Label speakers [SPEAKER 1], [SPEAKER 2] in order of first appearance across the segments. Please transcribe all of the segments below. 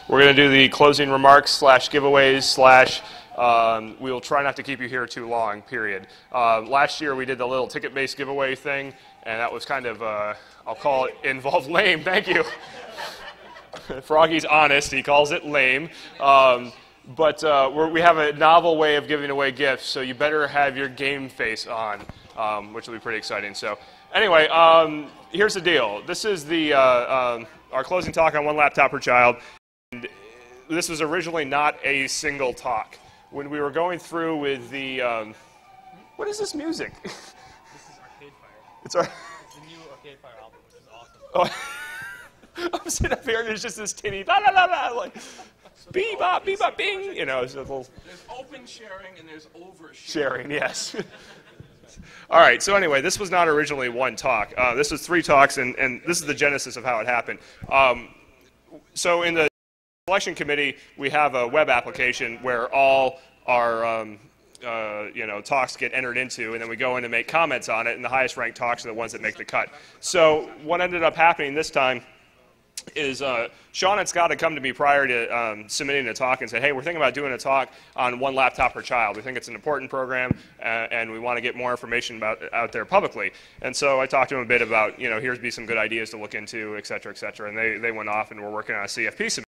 [SPEAKER 1] We're going to do the closing remarks slash giveaways slash we'll try not to keep you here too long, period. Last year we did the little ticket-based giveaway thing, and that was kind of, I'll call it involved lame, thank you. Froggy's honest, he calls it lame. But we have a novel way of giving away gifts, so you better have your game face on, which will be pretty exciting. So anyway, here's the deal. This is the our closing talk on one laptop per child. And this was originally not a single talk. When we were going through with the, what is this music?
[SPEAKER 2] This is Arcade Fire.
[SPEAKER 1] It's
[SPEAKER 2] the new Arcade Fire album, which is awesome.
[SPEAKER 1] Oh, I'm sitting up here and there's just this tinny la la la la like bebop bebop bing, you know. It's a little.
[SPEAKER 3] There's open sharing and there's over
[SPEAKER 1] sharing. Yes. All right. So anyway, this was not originally one talk. This was 3 talks, and this is the genesis of how it happened. So in the selection committee, we have a web application where all our talks get entered into, and then we go in and make comments on it, and the highest ranked talks are the ones that make the cut. So what ended up happening this time is Sean and Scott had come to me prior to submitting a talk and said, hey, we're thinking about doing a talk on one laptop per child. We think it's an important program, and we want to get more information about it out there publicly. And so I talked to them a bit about, here's be some good ideas to look into, et cetera, and they went off and were working on a CFP submission.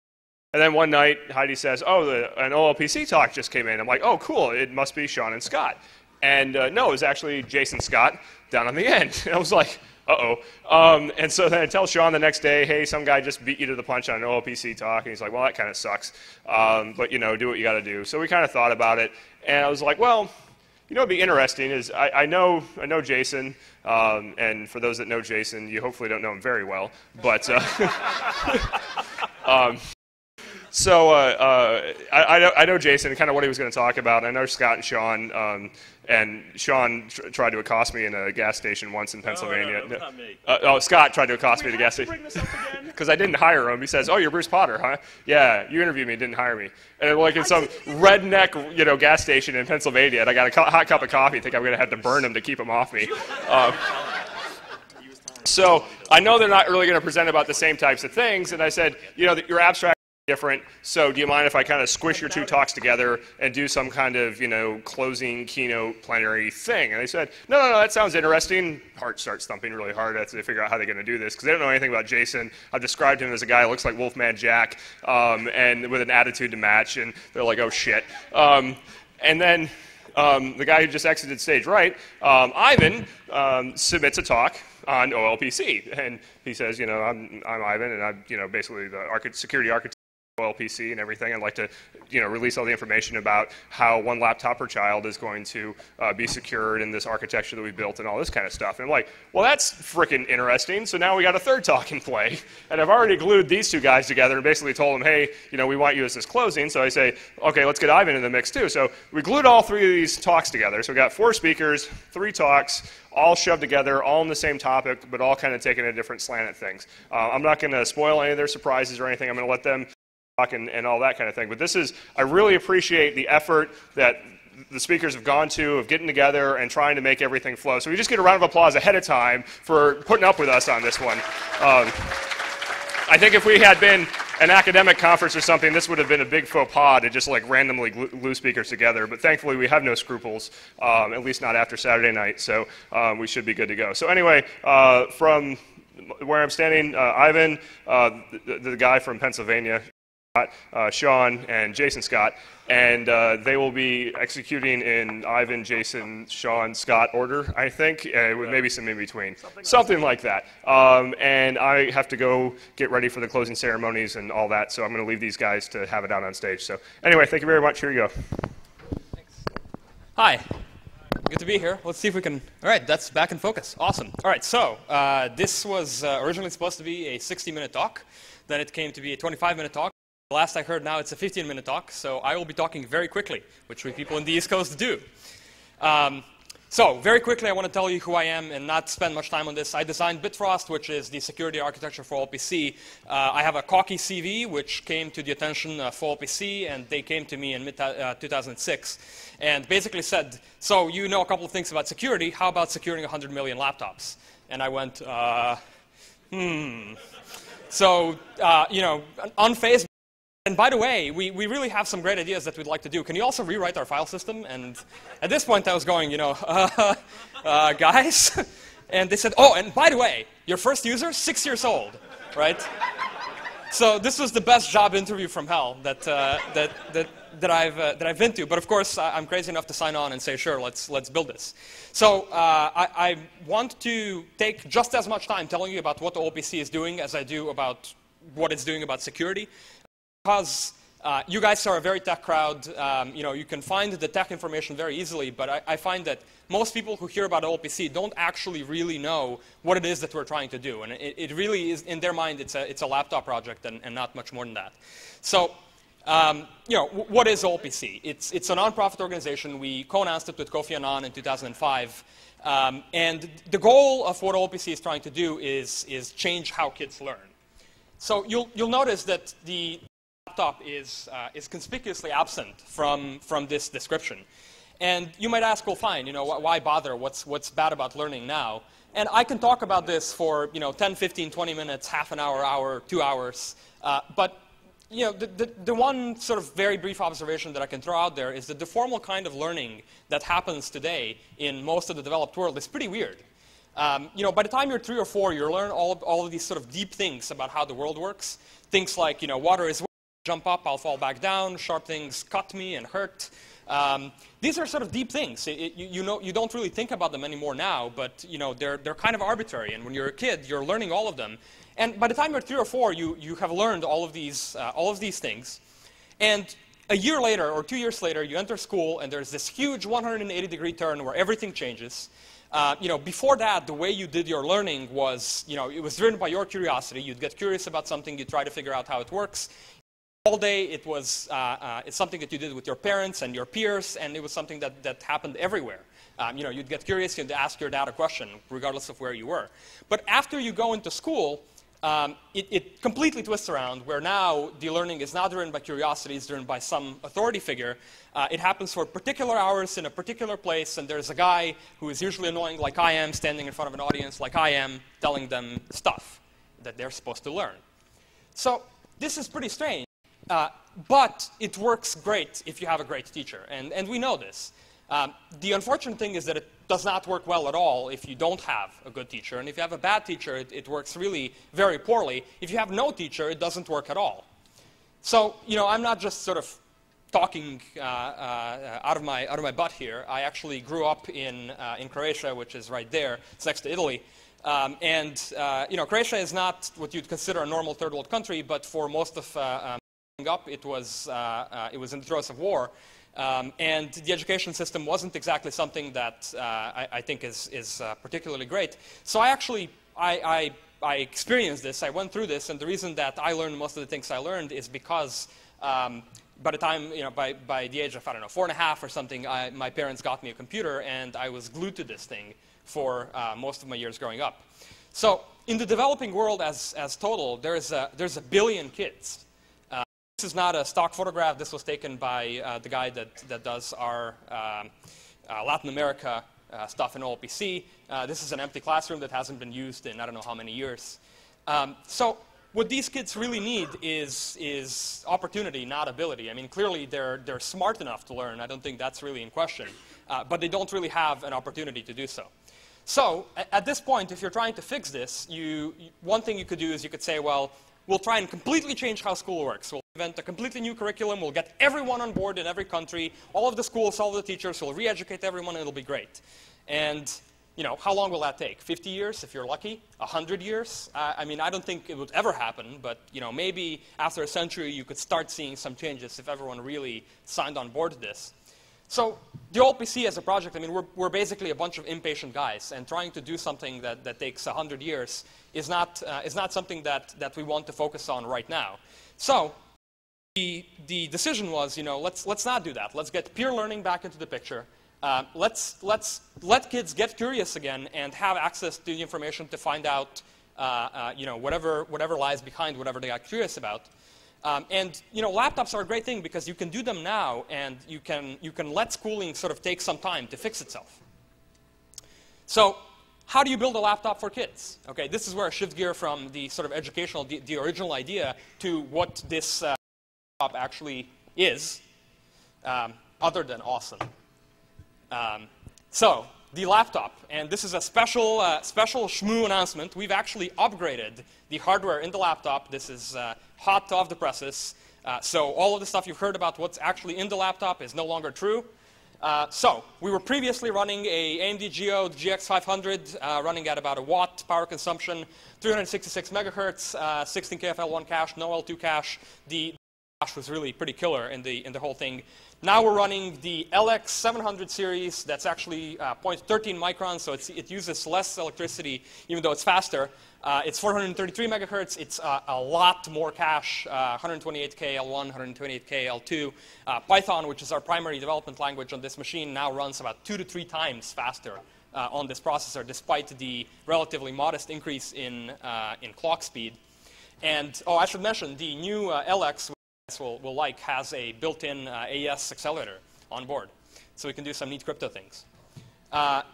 [SPEAKER 1] And then one night, Heidi says, oh, an OLPC talk just came in. I'm like, oh, cool, it must be Sean and Scott. And no, it was actually Jason Scott down on the end. And I was like, uh-oh. And so then I tell Sean the next day, hey, some guy just beat you to the punch on an OLPC talk. And he's like, well, that kind of sucks. But, do what you got to do. So we kind of thought about it. And I was like, well, what'd be interesting is I know Jason. And for those that know Jason, you hopefully don't know him very well. But so I know Jason and kind of what he was going to talk about. I know Scott and Sean. And Sean tried to accost me in a gas station once in Pennsylvania.
[SPEAKER 2] No, not me.
[SPEAKER 1] Scott tried to accost me at a gas station. Because I didn't hire him. He says, oh, you're Bruce Potter, huh? Yeah, you interviewed me, didn't hire me. And like in some redneck, gas station in Pennsylvania, and I got a hot cup of coffee. I think I'm going to have to burn him to keep him off me. So I know they're not really going to present about the same types of things. And I said, your abstract different, so do you mind if I kind of squish your 2 talks together and do some kind of, closing keynote plenary thing? And they said, no, that sounds interesting. Heart starts thumping really hard as they figure out how they're going to do this, because they don't know anything about Jason. I've described him as a guy who looks like Wolfman Jack, and with an attitude to match, and they're like, oh shit. And then the guy who just exited stage right, Ivan, submits a talk on OLPC, and he says, I'm Ivan, and I'm, basically the security architect OLPC and everything. I'd like to, release all the information about how one laptop per child is going to be secured in this architecture that we built and all this kind of stuff. And I'm like, well, that's freaking interesting. So now we got a 3rd talk in play. And I've already glued these 2 guys together and basically told them, hey, we want you as this closing. So I say, okay, let's get Ivan in the mix too. So we glued all 3 of these talks together. So we got 4 speakers, 3 talks, all shoved together, all on the same topic, but all kind of taking a different slant at things. I'm not going to spoil any of their surprises or anything. I'm going to let them and all that kind of thing. But I really appreciate the effort that the speakers have gone to of getting together and trying to make everything flow. So we just get a round of applause ahead of time for putting up with us on this one. I think if we had been an academic conference or something, this would have been a big faux pas to just like randomly glue speakers together. But thankfully, we have no scruples, at least not after Saturday night. So we should be good to go. So anyway, from where I'm standing, Ivan, the guy from Pennsylvania, Sean and Jason Scott, and they will be executing in Ivan, Jason, Sean, Scott order, I think, with maybe some in between. Something like that. And I have to go get ready for the closing ceremonies and all that, so I'm going to leave these guys to have it out on stage. So anyway, thank you very much. Here you go.
[SPEAKER 2] Thanks. Hi. Good to be here. Let's see if we can... All right, that's back in focus. Awesome. All right, so this was originally supposed to be a 60-minute talk. Then it came to be a 25-minute talk. Last I heard now it's a 15-minute talk, so I will be talking very quickly, which we people in the East Coast do. So very quickly I want to tell you who I am and not spend much time on this. I designed Bitfrost, which is the security architecture for OLPC. I have a cocky CV, which came to the attention of OLPC, and they came to me in mid-2006 and basically said, so you know a couple of things about security, how about securing 100 million laptops? And I went, So, unfazed And by the way, we really have some great ideas that we'd like to do. Can you also rewrite our file system? And at this point, I was going, you know, guys. And they said, oh, and by the way, your first user, 6 years old, right? So this was the best job interview from hell that I've been to. But of course, I'm crazy enough to sign on and say, sure, let's build this. So I want to take just as much time telling you about what the OLPC is doing as I do about what it's doing about security. Because you guys are a very tech crowd, you know, you can find the tech information very easily, but I find that most people who hear about OLPC don't actually really know what it is that we're trying to do. And it really is, in their mind, it's a laptop project and not much more than that. So, you know, what is OLPC? It's a nonprofit organization. We co-announced it with Kofi Annan in 2005. And the goal of what OLPC is trying to do is change how kids learn. So you'll notice that the laptop is conspicuously absent from this description. And you might ask, well, fine, you know, why bother? What's bad about learning now? And I can talk about this for, you know, 10, 15, 20 minutes, half an hour, 2 hours. But, you know, the one sort of very brief observation that I can throw out there is that the formal kind of learning that happens today in most of the developed world is pretty weird. You know, by the time you're 3 or 4, you learn all of these sort of deep things about how the world works. Things like, you know, water is jump up, I'll fall back down, sharp things cut me and hurt. These are sort of deep things. You know, you don't really think about them anymore now, but you know, they're kind of arbitrary. And when you're a kid, you're learning all of them. And by the time you're 3 or 4, you have learned all of these things. And a year later or 2 years later, you enter school, and there's this huge 180-degree turn where everything changes. You know, before that, the way you did your learning was, you know, it was driven by your curiosity. You'd get curious about something, you'd try to figure out how it works. All day, it's something that you did with your parents and your peers, and it was something that happened everywhere. You know, you'd get curious, you'd ask your dad a question, regardless of where you were. But after you go into school, it completely twists around, where now the learning is not driven by curiosity, it's driven by some authority figure. It happens for particular hours in a particular place, and there's a guy who is usually annoying like I am, standing in front of an audience like I am, telling them stuff that they're supposed to learn. So this is pretty strange. But it works great if you have a great teacher, and we know this. The unfortunate thing is that it does not work well at all if you don't have a good teacher, and if you have a bad teacher, it works really very poorly. If you have no teacher, it doesn't work at all. So, you know, I'm not just sort of talking out of my butt here. I actually grew up in Croatia, which is right there. It's next to Italy. You know, Croatia is not what you'd consider a normal third world country, but for most of up, it was in the throes of war, and the education system wasn't exactly something that I think is particularly great. So I experienced this. I went through this, and the reason that I learned most of the things I learned is because by the time, you know, by the age of, I don't know, 4 and a half or something, my parents got me a computer, and I was glued to this thing for most of my years growing up. So in the developing world as total, there's a billion kids. This is not a stock photograph. This was taken by the guy that does our Latin America stuff in OLPC. This is an empty classroom that hasn't been used in I don't know how many years. So what these kids really need is opportunity, not ability. I mean, clearly they're smart enough to learn. I don't think that's really in question. But they don't really have an opportunity to do so. So at this point, if you're trying to fix this, one thing you could do is you could say, well, we'll try and completely change how school works. We'll invent a completely new curriculum. We'll get everyone on board in every country. All of the schools, all of the teachers. We'll re-educate everyone, and it'll be great. And you know, how long will that take? 50 years, if you're lucky? 100 years? I mean, I don't think it would ever happen. But you know, maybe after a century, you could start seeing some changes if everyone really signed on board to this. So the OLPC as a project, I mean, we're basically a bunch of impatient guys, and trying to do something that takes 100 years is not something that we want to focus on right now. So the decision was, you know, let's not do that. Let's get peer learning back into the picture. Let's let kids get curious again and have access to the information to find out, you know, whatever lies behind whatever they got curious about. And you know, laptops are a great thing because you can do them now, and you can let schooling sort of take some time to fix itself. So how do you build a laptop for kids? Okay, this is where I shift gear from the sort of educational, the original idea, to what this laptop actually is, other than awesome. So the laptop, and this is a special Shmoo announcement. We've actually upgraded the hardware in the laptop. This is hot off the presses. So all of the stuff you've heard about what's actually in the laptop is no longer true. So we were previously running a AMD Geode GX500 running at about a watt power consumption, 366 megahertz, 16 KFL1 cache, no L2 cache. The cache was really pretty killer in the whole thing. Now we're running the LX700 series. That's actually 0.13 microns, so it uses less electricity, even though it's faster. It's 433 megahertz. It's a lot more cache, 128K L1, 128K L2. Python, which is our primary development language on this machine, now runs about 2 to 3 times faster on this processor, despite the relatively modest increase in clock speed. And, oh, I should mention, the new LX will like has a built-in AES accelerator on board, so we can do some neat crypto things.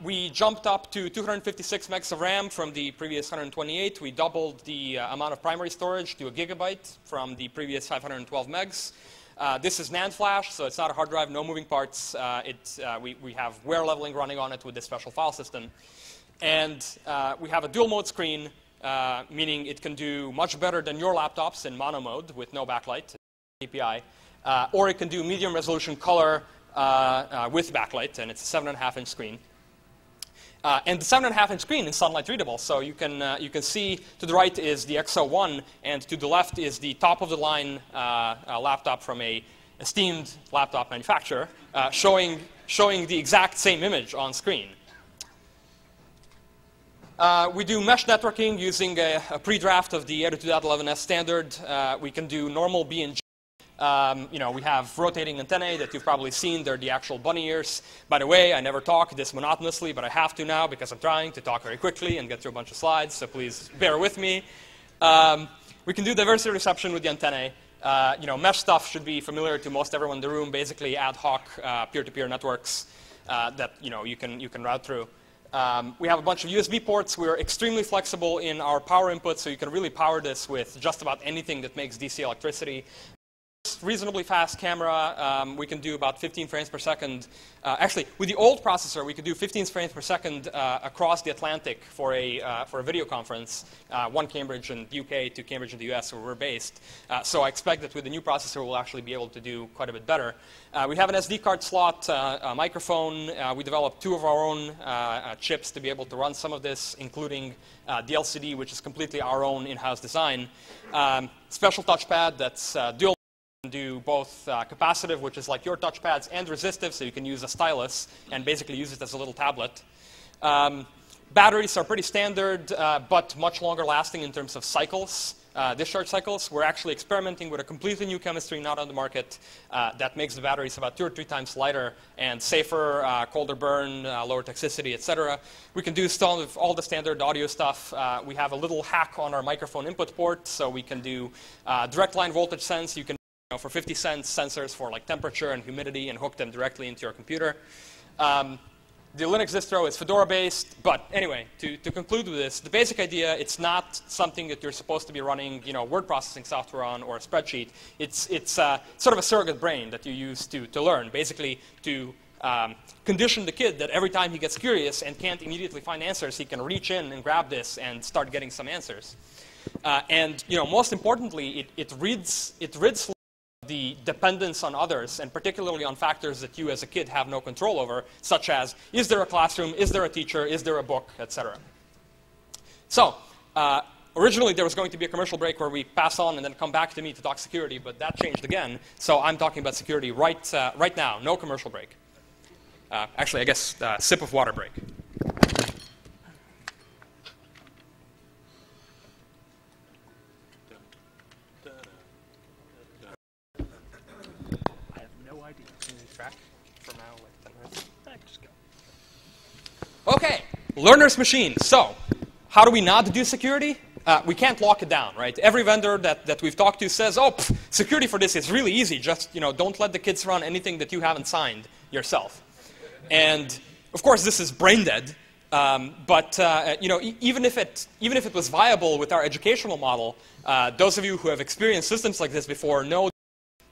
[SPEAKER 2] We jumped up to 256 megs of RAM from the previous 128. We doubled the amount of primary storage to 1 gigabyte from the previous 512 megs. This is NAND flash, so it's not a hard drive, no moving parts. We have wear leveling running on it with this special file system. And we have a dual mode screen, meaning it can do much better than your laptops in mono mode with no backlight, API. Or it can do medium resolution color with backlight, and it's a 7.5-inch screen. And the 7.5-inch screen is sunlight readable, so you can see to the right is the XO1, and to the left is the top-of-the-line laptop from a esteemed laptop manufacturer, showing the exact same image on screen. We do mesh networking using a pre-draft of the 802.11s standard. We can do normal BNG. We have rotating antennae that you've probably seen. They're the actual bunny ears. By the way, I never talk this monotonously, but I have to now because I'm trying to talk very quickly and get through a bunch of slides, so please bear with me. We can do diversity reception with the antennae. Mesh stuff should be familiar to most everyone in the room, basically ad hoc peer-to-peer networks that you can route through. We have a bunch of USB ports. We're extremely flexible in our power input, so you can really power this with just about anything that makes DC electricity. Reasonably fast camera. We can do about 15 frames per second. Actually, with the old processor, we could do 15 frames per second across the Atlantic for a video conference, one Cambridge in the UK to Cambridge in the US, where we're based. So I expect that with the new processor, we'll actually be able to do quite a bit better. We have an SD card slot, a microphone. We developed 2 of our own chips to be able to run some of this, including the LCD, which is completely our own in-house design. Special touchpad that's dual. Do both capacitive, which is like your touchpads, and resistive, so you can use a stylus and basically use it as a little tablet. Batteries are pretty standard, but much longer lasting in terms of cycles, discharge cycles. We're actually experimenting with a completely new chemistry not on the market that makes the batteries about 2 or 3 times lighter and safer, colder burn, lower toxicity, etc. We can do all the standard audio stuff. We have a little hack on our microphone input port, so we can do direct line voltage sense. You can for 50 cents sensors for like temperature and humidity and hook them directly into your computer. The Linux distro is Fedora-based, but anyway, to conclude with this, the basic idea, it's not something that you're supposed to be running word processing software on or a spreadsheet. It's sort of a surrogate brain that you use to learn, basically to condition the kid that every time he gets curious and can't immediately find answers, he can reach in and grab this and start getting some answers. And most importantly, it rids the dependence on others, and particularly on factors that you as a kid have no control over, such as, is there a classroom, is there a teacher, is there a book, etc. So, originally there was going to be a commercial break where we pass on and then come back to me to talk security, but that changed again, so I'm talking about security right now, no commercial break. Actually, I guess sip of water break. Okay, learner's machine. So, how do we not do security? We can't lock it down, right? Every vendor that we've talked to says, oh, security for this is really easy. Just don't let the kids run anything that you haven't signed yourself. And of course, this is brain dead. But even if it was viable with our educational model, those of you who have experienced systems like this before know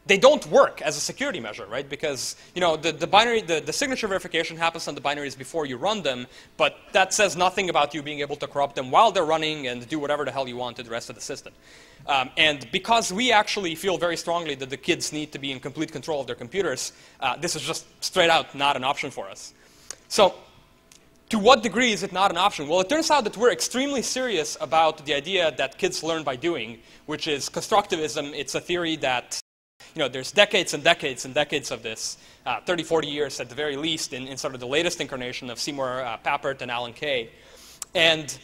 [SPEAKER 2] they don't work as a security measure, right? Because the signature verification happens on the binaries before you run them, but that says nothing about you being able to corrupt them while they're running and do whatever the hell you want to the rest of the system. And because we actually feel very strongly that the kids need to be in complete control of their computers, this is just straight out not an option for us. So to what degree is it not an option? Well, it turns out that we're extremely serious about the idea that kids learn by doing, which is constructivism. It's a theory that there's decades and decades and decades of this, 30, 40 years at the very least, in sort of the latest incarnation of Seymour Papert and Alan Kay. And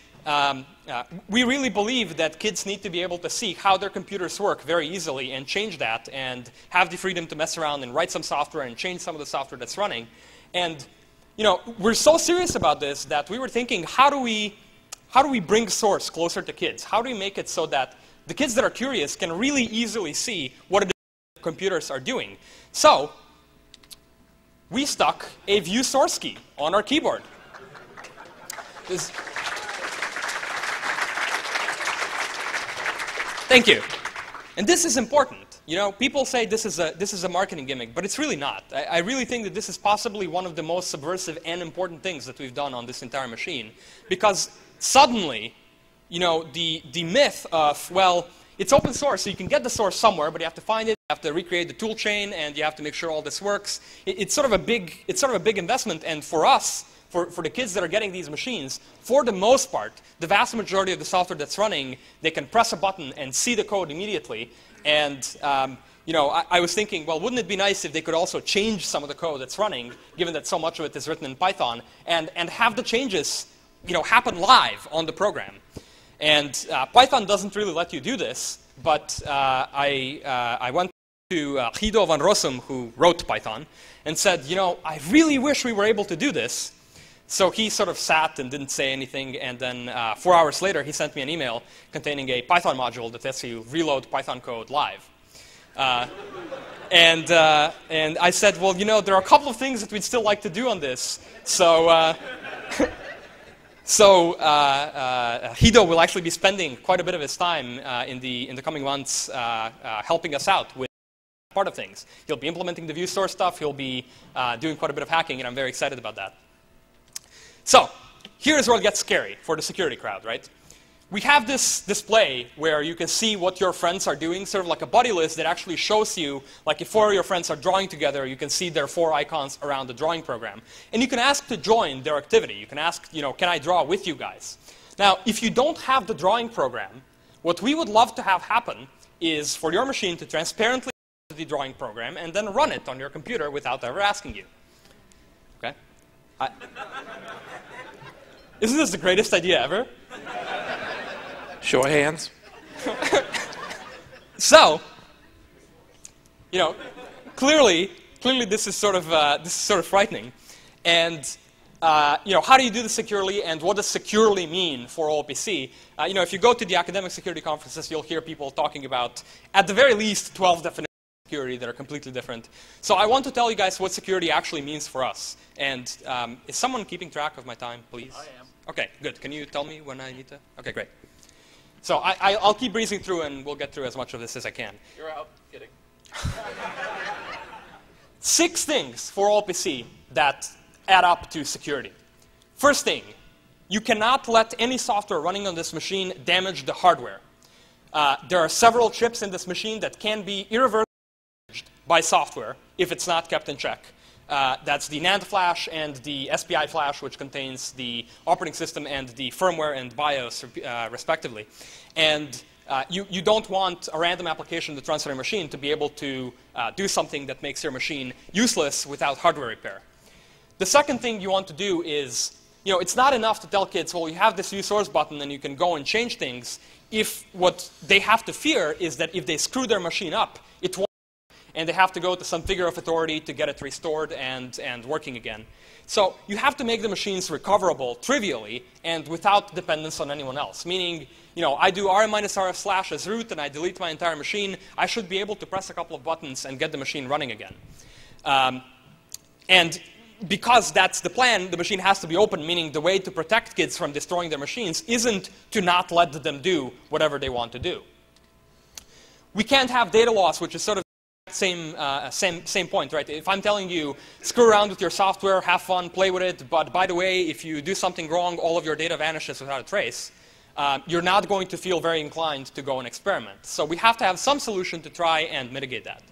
[SPEAKER 2] we really believe that kids need to be able to see how their computers work very easily and change that and have the freedom to mess around and write some software and change some of the software that's running. And we're so serious about this that we were thinking, how do we bring source closer to kids? How do we make it so that the kids that are curious can really easily see what it is computers are doing? So we stuck a view source key on our keyboard. Thank you. And this is important. People say this is a marketing gimmick, but it's really not. I really think that this is possibly one of the most subversive and important things that we've done on this entire machine, because suddenly, the myth of, well, it's open source, so you can get the source somewhere, but you have to find it, you have to recreate the tool chain, and you have to make sure all this works. It's sort of a big investment, and for us, for the kids that are getting these machines, for the most part, the vast majority of the software that's running, they can press a button and see the code immediately. And I was thinking, well, wouldn't it be nice if they could also change some of the code that's running, given that so much of it is written in Python, and have the changes happen live on the program. And Python doesn't really let you do this, but I went to Guido van Rossum, who wrote Python, and said, I really wish we were able to do this. So he sort of sat and didn't say anything, and then 4 hours later, he sent me an email containing a Python module that lets you reload Python code live. And I said, well, there are a couple of things that we'd still like to do on this. So Guido will actually be spending quite a bit of his time in the coming months helping us out with part of things. He'll be implementing the view source stuff. He'll be doing quite a bit of hacking, and I'm very excited about that. So here's where it gets scary for the security crowd, right? We have this display where you can see what your friends are doing, sort of like a buddy list that actually shows you, like if 4 of your friends are drawing together, you can see their 4 icons around the drawing program. And you can ask to join their activity. You can ask, can I draw with you guys? Now, if you don't have the drawing program, what we would love to have happen is for your machine to transparently use the drawing program and then run it on your computer without ever asking you. Okay? Isn't this the greatest idea ever?
[SPEAKER 3] Show of hands.
[SPEAKER 2] So, clearly this is sort of frightening. And how do you do this securely, and what does securely mean for OLPC? If you go to the academic security conferences, you'll hear people talking about, at the very least, 12 definitions of security that are completely different. So I want to tell you guys what security actually means for us. And is someone keeping track of my time, please? I am. Okay, good. Can you tell me when I need to? Okay, great. So I'll keep breezing through, and we'll get through as much of this as I can.
[SPEAKER 3] You're out. Kidding.
[SPEAKER 2] 6 things for OLPC that add up to security. First thing, you cannot let any software running on this machine damage the hardware. There are several chips in this machine that can be irreversibly damaged by software if it's not kept in check. That's the NAND flash and the SPI flash, which contains the operating system and the firmware and BIOS, respectively. And you don't want a random application that runs on your machine to be able to do something that makes your machine useless without hardware repair. The second thing you want to do is, it's not enough to tell kids, well, you have this view source button and you can go and change things, if what they have to fear is that if they screw their machine up, it won't. And they have to go to some figure of authority to get it restored and working again. So you have to make the machines recoverable trivially and without dependence on anyone else. Meaning, I do rm-rf/ as root and I delete my entire machine. I should be able to press a couple of buttons and get the machine running again. And because that's the plan, the machine has to be open, meaning the way to protect kids from destroying their machines isn't to not let them do whatever they want to do. We can't have data loss, which is sort of exact same point, right? If I'm telling you, screw around with your software, have fun, play with it, but by the way, if you do something wrong, all of your data vanishes without a trace, you're not going to feel very inclined to go and experiment. So we have to have some solution to try and mitigate that.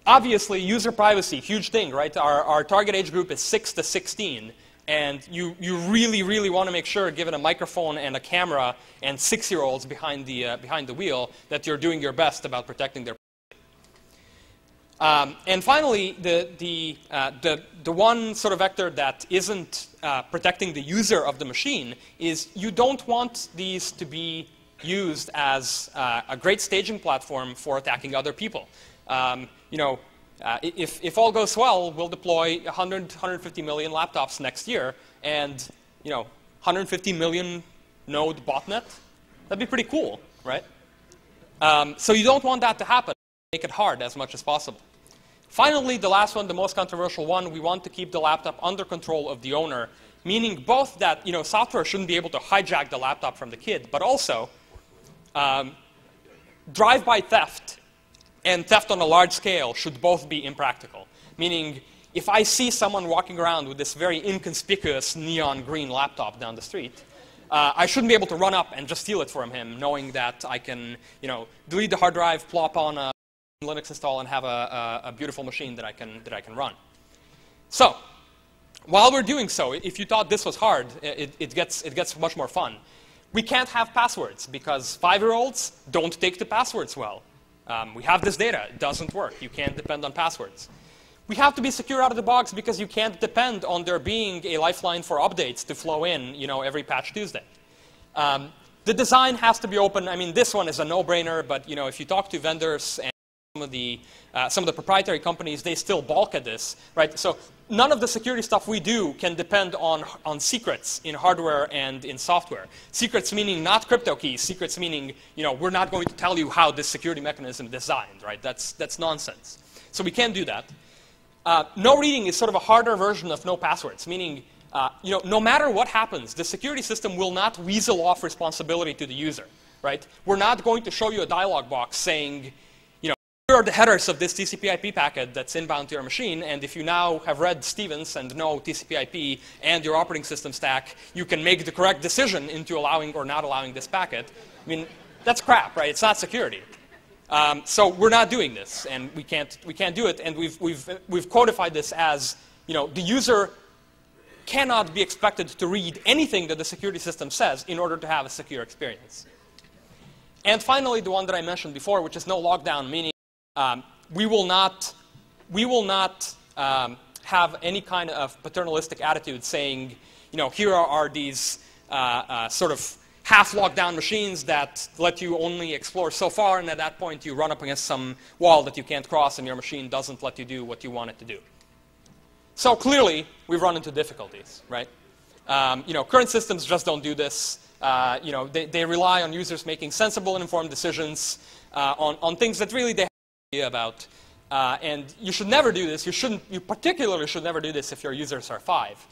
[SPEAKER 2] Obviously, user privacy, huge thing, right? Our target age group is 6 to 16. And you really, really want to make sure, given a microphone and a camera and 6-year-olds behind the wheel, that you're doing your best about protecting their privacy. And finally, the one sort of vector that isn't protecting the user of the machine is you don't want these to be used as a great staging platform for attacking other people. If all goes well, we'll deploy 150 million laptops next year, and 150 million node botnet. That'd be pretty cool, right? So you don't want that to happen. Make it hard as much as possible. Finally, the last one, the most controversial one, we want to keep the laptop under control of the owner, meaning both that software shouldn't be able to hijack the laptop from the kid, but also drive-by theft and theft on a large scale should both be impractical. Meaning, if I see someone walking around with this very inconspicuous neon green laptop down the street, I shouldn't be able to run up and just steal it from him, knowing that I can, delete the hard drive, plop on a Linux install, and have a beautiful machine that I can run. So, while we're doing so, if you thought this was hard, it gets much more fun. We can't have passwords because 5-year-olds don't take the passwords well. We have this data. It doesn't work. You can't depend on passwords. We have to be secure out of the box because you can't depend on there being a lifeline for updates to flow in, every patch Tuesday. The design has to be open. I mean, this one is a no-brainer, but if you talk to vendors and some of the proprietary companies, they still balk at this, right? So none of the security stuff we do can depend on secrets in hardware and in software. Secrets meaning not crypto keys. Secrets meaning, we're not going to tell you how this security mechanism is designed, right? That's nonsense. So we can't do that. No reading is sort of a harder version of no passwords, meaning, no matter what happens, the security system will not weasel off responsibility to the user, right? We're not going to show you a dialog box saying, here are the headers of this TCP/IP packet that's inbound to your machine, and if you now have read Stevens and know TCP/IP and your operating system stack, you can make the correct decision into allowing or not allowing this packet. I mean, that's crap, right? It's not security. So we're not doing this, and we can't do it. And we've codified this as the user cannot be expected to read anything that the security system says in order to have a secure experience. And finally, the one that I mentioned before, which is no lockdown, meaning we will not have any kind of paternalistic attitude saying, here are these sort of half lockdown machines that let you only explore so far, and at that point you run up against some wall that you can't cross and your machine doesn't let you do what you want it to do. So clearly, we've run into difficulties, right? Current systems just don't do this. They rely on users making sensible and informed decisions on things that really they about, and you should never do this. You particularly should never do this if your users are 5.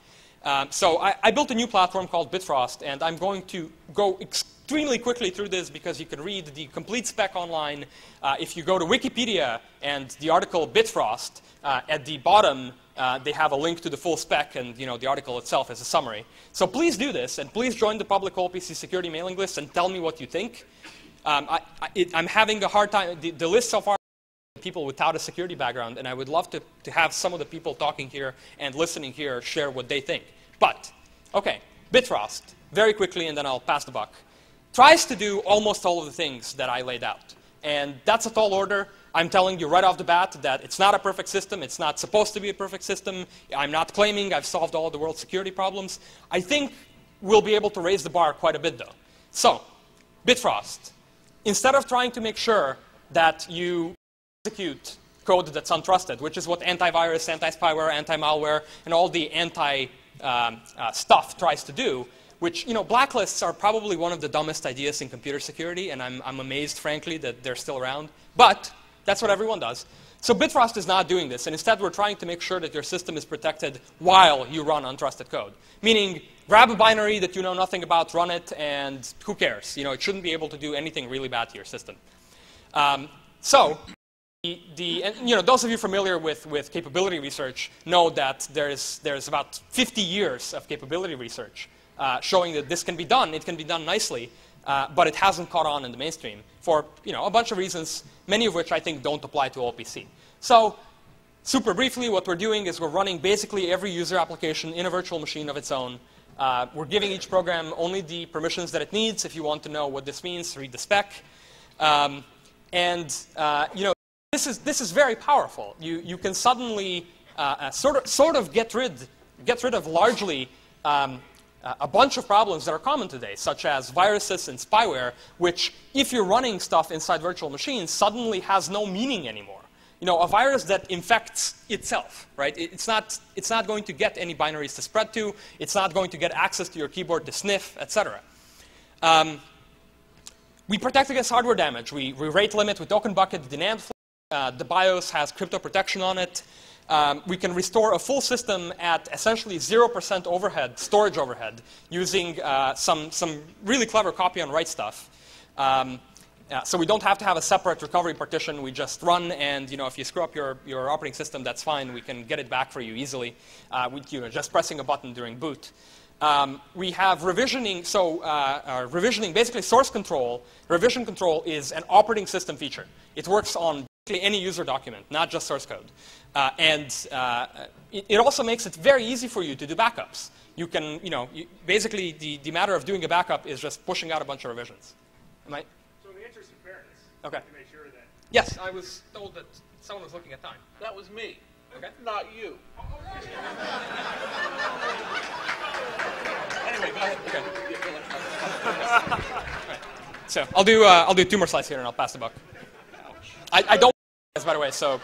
[SPEAKER 2] So I built a new platform called Bitfrost, and I'm going to go extremely quickly through this because you can read the complete spec online. If you go to Wikipedia and the article Bitfrost, at the bottom they have a link to the full spec, and the article itself is a summary. So please do this, and please join the public OLPC security mailing list and tell me what you think. I'm having a hard time. The list so far people without a security background, and I would love to have some of the people talking here and listening here share what they think. But, okay, Bitfrost, very quickly, and then I'll pass the buck, tries to do almost all of the things that I laid out. And that's a tall order. I'm telling you right off the bat that it's not a perfect system. It's not supposed to be a perfect system. I'm not claiming I've solved all the world's security problems. I think we'll be able to raise the bar quite a bit, though. So, Bitfrost, instead of trying to make sure that you execute code that's untrusted, which is what antivirus, anti-spyware, anti-malware, and all the stuff tries to do, which, blacklists are probably one of the dumbest ideas in computer security, and I'm amazed, frankly, that they're still around. But that's what everyone does. So Bitfrost is not doing this, and instead we're trying to make sure that your system is protected while you run untrusted code. Meaning, grab a binary that you know nothing about, run it, and who cares? It shouldn't be able to do anything really bad to your system. So And, those of you familiar with capability research know that there's about 50 years of capability research showing that this can be done. It can be done nicely, but it hasn't caught on in the mainstream for a bunch of reasons, many of which I think don't apply to OLPC. So super briefly, what we're doing is we're running basically every user application in a virtual machine of its own. We're giving each program only the permissions that it needs. If you want to know what this means, read the spec. This is very powerful. You can suddenly sort of get rid of largely a bunch of problems that are common today, such as viruses and spyware, which, if you're running stuff inside virtual machines, suddenly has no meaning anymore. A virus that infects itself, right? It's not going to get any binaries to spread to. It's not going to get access to your keyboard to sniff, etc. We protect against hardware damage. We rate limit with token bucket the NAND flow. The BIOS has crypto protection on it. We can restore a full system at essentially 0% overhead, storage overhead, using some really clever copy on write stuff. So we don't have to have a separate recovery partition. We just run, and if you screw up your operating system, that's fine. We can get it back for you easily with just pressing a button during boot. We have revisioning. So revisioning, basically source control. Revision control is an operating system feature. It works on basically any user document, not just source code. It also makes it very easy for you to do backups. You can, basically the matter of doing a backup is just pushing out a bunch of revisions. Am I?
[SPEAKER 1] So in the interest of fairness,
[SPEAKER 2] okay.
[SPEAKER 1] To make sure that.
[SPEAKER 2] Yes, I was told that someone was looking at time.
[SPEAKER 3] That was me.
[SPEAKER 2] Okay.
[SPEAKER 3] Not you. Anyway, go ahead.
[SPEAKER 2] Okay. Right. So I'll do 2 more slides here, and I'll pass the buck. I don't, by the way. So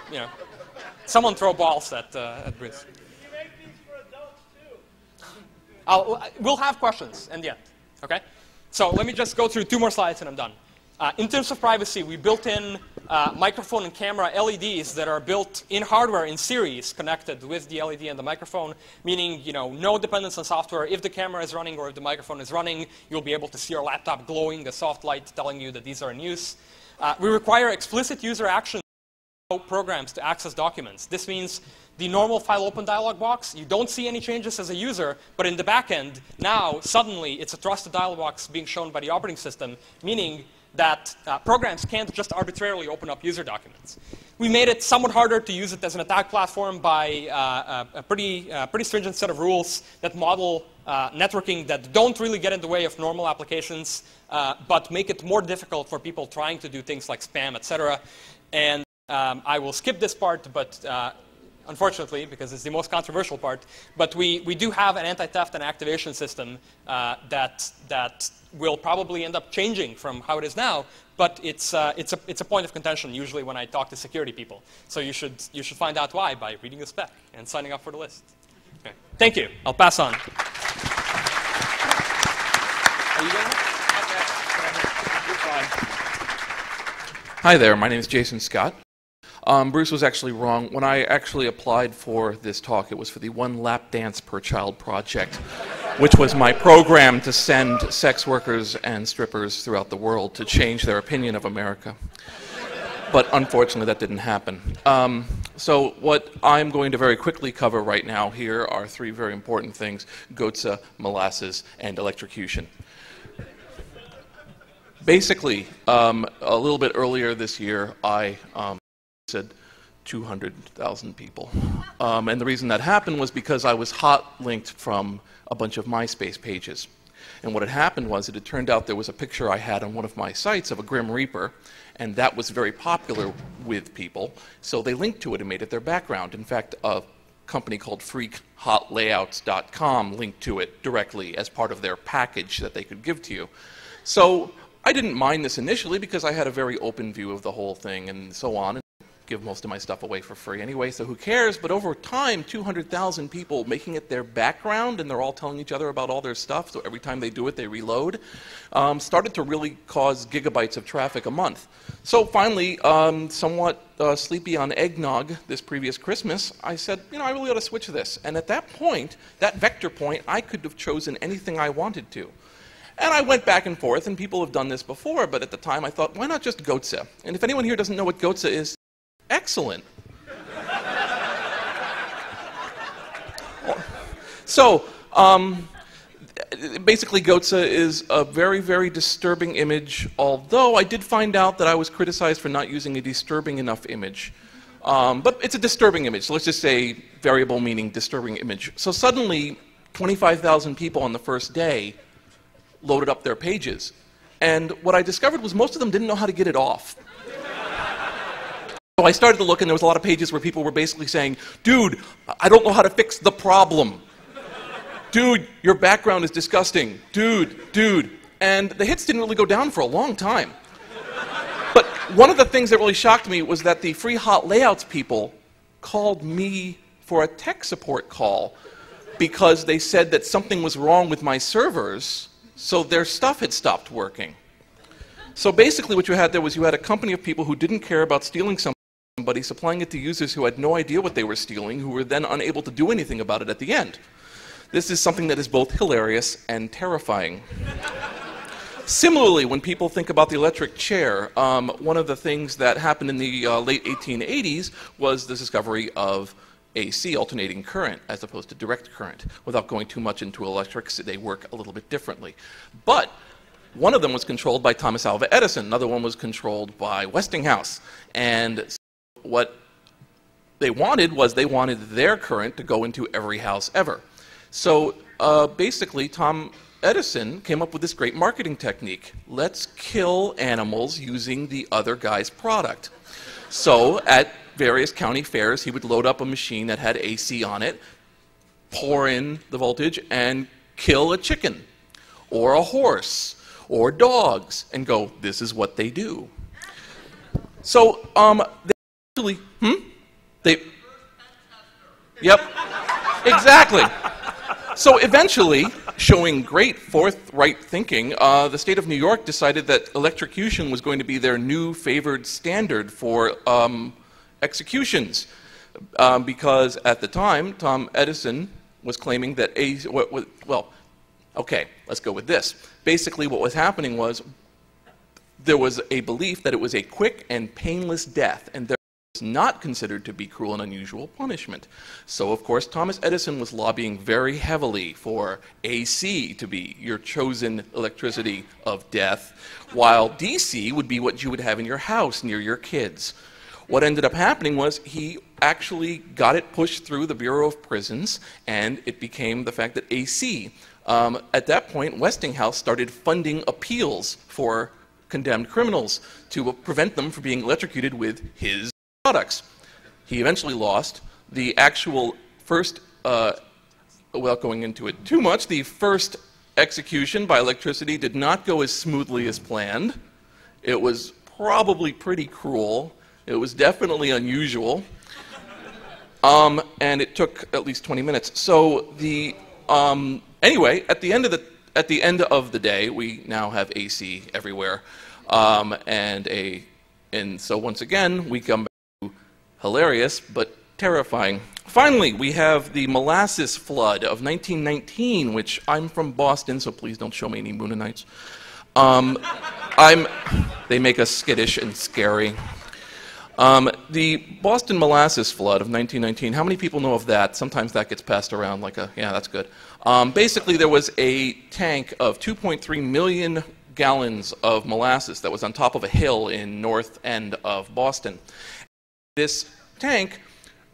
[SPEAKER 2] someone throw balls at Bruce.
[SPEAKER 4] You make these for adults too.
[SPEAKER 2] We'll have questions in the end. Okay. So let me just go through 2 more slides, and I'm done. In terms of privacy, we built in microphone and camera LEDs that are built in hardware in series connected with the LED and the microphone, meaning no dependence on software. If the camera is running or if the microphone is running, you'll be able to see your laptop glowing, a soft light telling you that these are in use. We require explicit user action programs to access documents. This means the normal file open dialog box, you don't see any changes as a user, but in the back end, now suddenly it's a trusted dialog box being shown by the operating system, meaning that programs can't just arbitrarily open up user documents. We made it somewhat harder to use it as an attack platform by a pretty stringent set of rules that model networking that don't really get in the way of normal applications, but make it more difficult for people trying to do things like spam, etc. And I will skip this part, but unfortunately, because it's the most controversial part, but we do have an anti-theft and activation system that will probably end up changing from how it is now, but it's a point of contention usually when I talk to security people. So you should find out why by reading the spec and signing up for the list. Okay. Thank you. I'll pass on. Are you going?
[SPEAKER 3] Hi there, my name is Jason Scott. Bruce was actually wrong. When I actually applied for this talk, it was for the One Lap Dance Per Child project, which was my program to send sex workers and strippers throughout the world to change their opinion of America. But unfortunately, that didn't happen. So what I'm going to very quickly cover right now here are 3 very important things: GOTSA, molasses, and electrocution. Basically, a little bit earlier this year, I said 200,000 people. And the reason that happened was because I was hot linked from a bunch of MySpace pages. And what had happened was it turned out there was a picture I had on one of my sites of a Grim Reaper, and that was very popular with people, so they linked to it and made it their background. In fact, a company called freakhotlayouts.com linked to it directly as part of their package that they could give to you. So I didn't mind this initially because I had a very open view of the whole thing and so on. Give most of my stuff away for free anyway, so who cares? But over time, 200,000 people making it their background, and they're all telling each other about all their stuff, so every time they do it, they reload, started to really cause gigabytes of traffic a month. So finally, somewhat sleepy on eggnog this previous Christmas, I said, I really ought to switch this. And at that point, that vector point, I could have chosen anything I wanted to. And I went back and forth, and people have done this before, but at the time I thought, why not just GOTSA? And if anyone here doesn't know what GOTSA is, excellent. So, basically, Goetze is a very, very disturbing image, although I did find out that I was criticized for not using a disturbing enough image. But it's a disturbing image, so let's just say variable meaning disturbing image. So suddenly, 25,000 people on the first day loaded up their pages. And what I discovered was most of them didn't know how to get it off. So I started to look, and there was a lot of pages where people were basically saying, dude, I don't know how to fix the problem. Dude, your background is disgusting. Dude. And the hits didn't really go down for a long time. But one of the things that really shocked me was that the free hot layouts people called me for a tech support call because they said that something was wrong with my servers, so their stuff had stopped working. So basically what you had there was you had a company of people who didn't care about stealing somebody, supplying it to users who had no idea what they were stealing, who were then unable to do anything about it at the end. This is something that is both hilarious and terrifying. Similarly, when people think about the electric chair, one of the things that happened in the late 1880s was the discovery of AC, alternating current, as opposed to direct current. Without going too much into electrics, they work a little bit differently. But one of them was controlled by Thomas Alva Edison. Another one was controlled by Westinghouse. And what they wanted was they wanted their current to go into every house ever. So basically, Tom Edison came up with this great marketing technique. Let's kill animals using the other guy's product. So at various county fairs, he would load up a machine that had AC on it, pour in the voltage, and kill a chicken, or a horse, or dogs, and go, this is what they do. So they actually, Yep, exactly. So eventually, showing great forthright thinking, the state of New York decided that electrocution was going to be their new favored standard for executions. Because at the time, Tom Edison was claiming that okay, let's go with this. Basically what was happening was there was a belief that it was a quick and painless death, and there was not considered to be cruel and unusual punishment. So, of course, Thomas Edison was lobbying very heavily for AC to be your chosen electricity of death, while DC would be what you would have in your house near your kids. What ended up happening was he actually got it pushed through the Bureau of Prisons, and it became the fact that AC, at that point, Westinghouse started funding appeals for condemned criminals to prevent them from being electrocuted with his products. He eventually lost. The actual first, without going into it too much, the first execution by electricity did not go as smoothly as planned. It was probably pretty cruel. It was definitely unusual. And it took at least 20 minutes. So the anyway, at the end of the day, we now have AC everywhere, and so once again we come back to hilarious but terrifying. Finally, we have the molasses flood of 1919, which I'm from Boston, so please don't show me any Moonanites. They make us skittish and scary. The Boston molasses flood of 1919, how many people know of that? Sometimes that gets passed around like a, yeah, that's good. Basically, there was a tank of 2.3 million gallons of molasses that was on top of a hill in north end of Boston. This tank,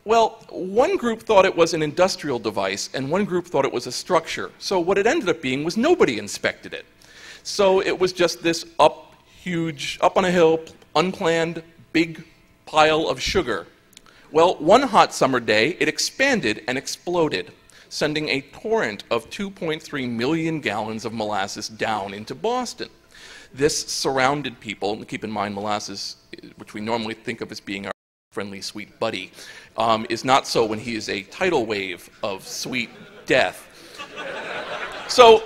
[SPEAKER 3] well, one group thought it was an industrial device, and one group thought it was a structure. So what it ended up being was nobody inspected it. So it was just this huge, up on a hill, unplanned, big pile of sugar. Well, one hot summer day, it expanded and exploded, sending a torrent of 2.3 million gallons of molasses down into Boston. This surrounded people, and keep in mind molasses, which we normally think of as being our friendly, sweet buddy, is not so when he is a tidal wave of sweet death. So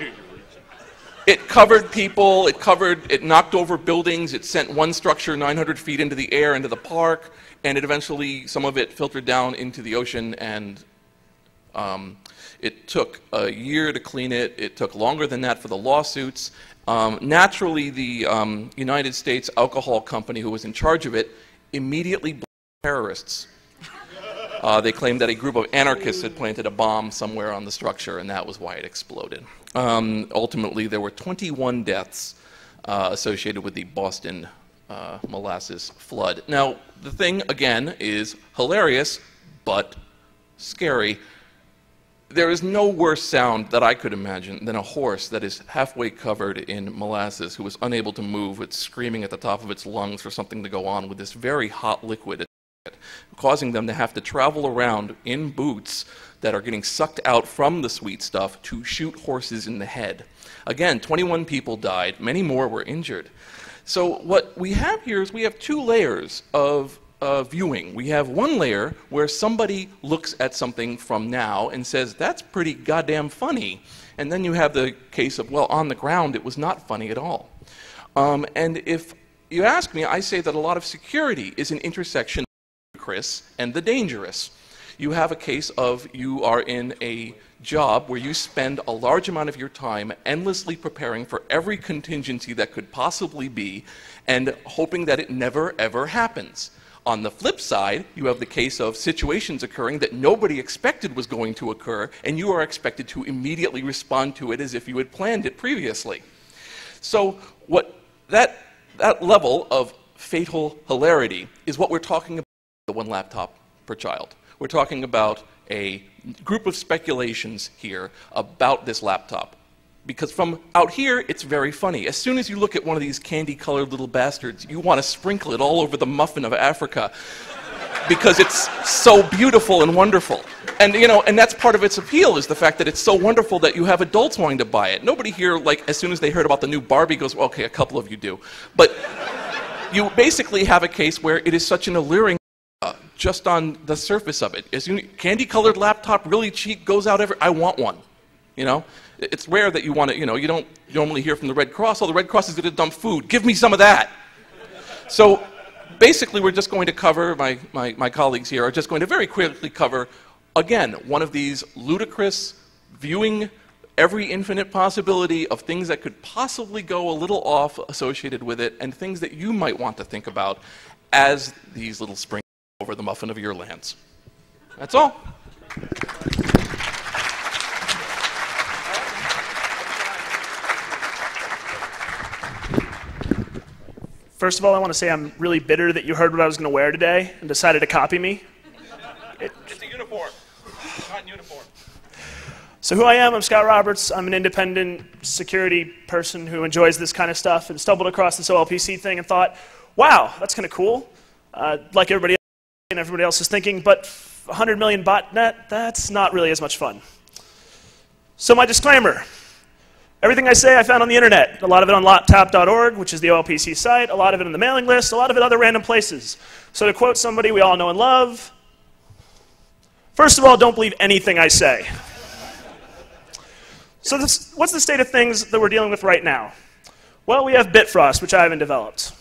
[SPEAKER 3] it covered people, it knocked over buildings, it sent one structure 900 feet into the air, into the park, and it eventually, some of it filtered down into the ocean, and it took a year to clean it. It took longer than that for the lawsuits. Naturally, the United States Alcohol Company, who was in charge of it, immediately blamed terrorists. They claimed that a group of anarchists had planted a bomb somewhere on the structure, and that was why it exploded. Ultimately, there were 21 deaths associated with the Boston molasses flood. Now, the thing, again, is hilarious, but scary. There is no worse sound that I could imagine than a horse that is halfway covered in molasses who is unable to move. It's screaming at the top of its lungs for something to go on with this very hot liquid, causing them to have to travel around in boots that are getting sucked out from the sweet stuff to shoot horses in the head. Again, 21 people died, many more were injured. So what we have here is we have two layers of viewing. We have one layer where somebody looks at something from now and says, that's pretty goddamn funny. And then you have the case of, well, on the ground it was not funny at all. And if you ask me, I say that a lot of security is an intersection of the ludicrous and the dangerous. You have a case of you are in a job where you spend a large amount of your time endlessly preparing for every contingency that could possibly be and hoping that it never ever happens. On the flip side, you have the case of situations occurring that nobody expected was going to occur, and you are expected to immediately respond to it as if you had planned it previously. So what that level of fatal hilarity is what we're talking about with the one laptop per child. We're talking about a group of speculations here about this laptop. Because from out here, it's very funny. As soon as you look at one of these candy-colored little bastards, you want to sprinkle it all over the muffin of Africa because it's so beautiful and wonderful. And, you know, and that's part of its appeal, is the fact that it's so wonderful that you have adults wanting to buy it. Nobody here, like, as soon as they heard about the new Barbie goes, well, okay, a couple of you do. But you basically have a case where it is such an alluring just on the surface of it. As candy-colored laptop, really cheap, goes out I want one, you know? It's rare that you want to, you know, you don't normally hear from the Red Cross, oh, the Red Cross is going to dump food. Give me some of that. So basically, we're just going to cover, my colleagues here are just going to very quickly cover, again, one of these ludicrous, viewing every infinite possibility of things that could possibly go a little off associated with it, and things that you might want to think about as these little sprinkles over the muffin of your lands. That's all.
[SPEAKER 4] First of all, I want to say I'm really bitter that you heard what I was going to wear today and decided to copy me.
[SPEAKER 3] It's a uniform, not in uniform.
[SPEAKER 4] So who I am, I'm Scott Roberts. I'm an independent security person who enjoys this kind of stuff and stumbled across this OLPC thing and thought, wow, that's kind of cool. Like everybody else is thinking, but 100 million botnet, that's not really as much fun. So my disclaimer. Everything I say I found on the internet, a lot of it on laptop.org, which is the OLPC site, a lot of it in the mailing list, a lot of it other random places. So to quote somebody we all know and love, first of all, don't believe anything I say. So what's the state of things that we're dealing with right now? Well, we have Bitfrost, which I haven't developed.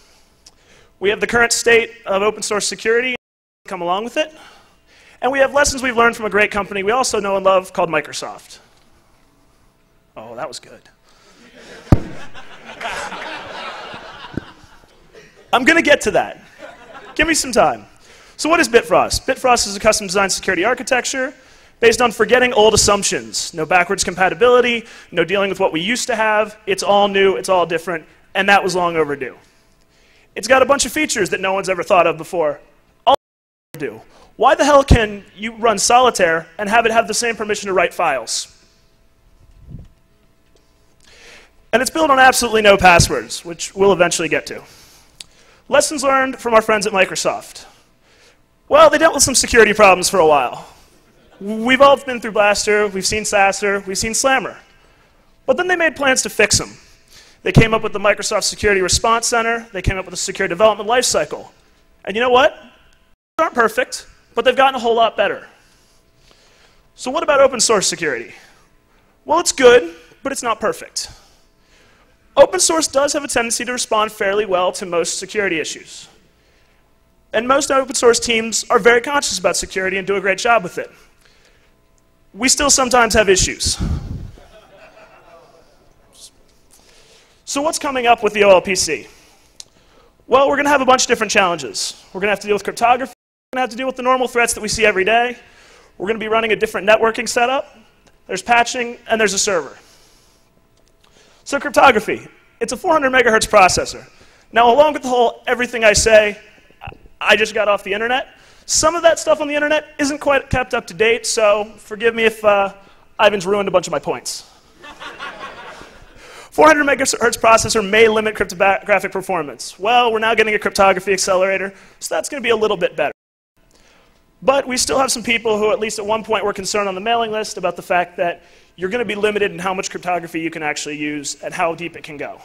[SPEAKER 4] We have the current state of open source security come along with it. And we have lessons we've learned from a great company we also know and love called Microsoft. Oh, that was good. I'm going to get to that. Give me some time. So what is Bitfrost? Bitfrost is a custom designed security architecture based on forgetting old assumptions. No backwards compatibility, no dealing with what we used to have. It's all new, it's all different, and that was long overdue. It's got a bunch of features that no one's ever thought of before. All overdue. Why the hell can you run solitaire and have it have the same permission to write files? And it's built on absolutely no passwords, which we'll eventually get to. Lessons learned from our friends at Microsoft. Well, they dealt with some security problems for a while. We've all been through Blaster, we've seen Sasser, we've seen Slammer. But then they made plans to fix them. They came up with the Microsoft Security Response Center, they came up with a secure development lifecycle. And you know what? They aren't perfect, but they've gotten a whole lot better. So what about open source security? Well, it's good, but it's not perfect. Open source does have a tendency to respond fairly well to most security issues. And most open source teams are very conscious about security and do a great job with it. We still sometimes have issues. So what's coming up with the OLPC? Well, we're going to have a bunch of different challenges. We're going to have to deal with cryptography, going to have to deal with the normal threats that we see every day. We're going to be running a different networking setup. There's patching, and there's a server. So cryptography. It's a 400 megahertz processor. Now, along with the whole everything I say, I just got off the internet. Some of that stuff on the internet isn't quite kept up to date, so forgive me if Ivan's ruined a bunch of my points. 400 megahertz processor may limit cryptographic performance. Well, we're now getting a cryptography accelerator, so that's going to be a little bit better. But we still have some people who, at least at one point, were concerned on the mailing list about the fact that you're going to be limited in how much cryptography you can actually use and how deep it can go.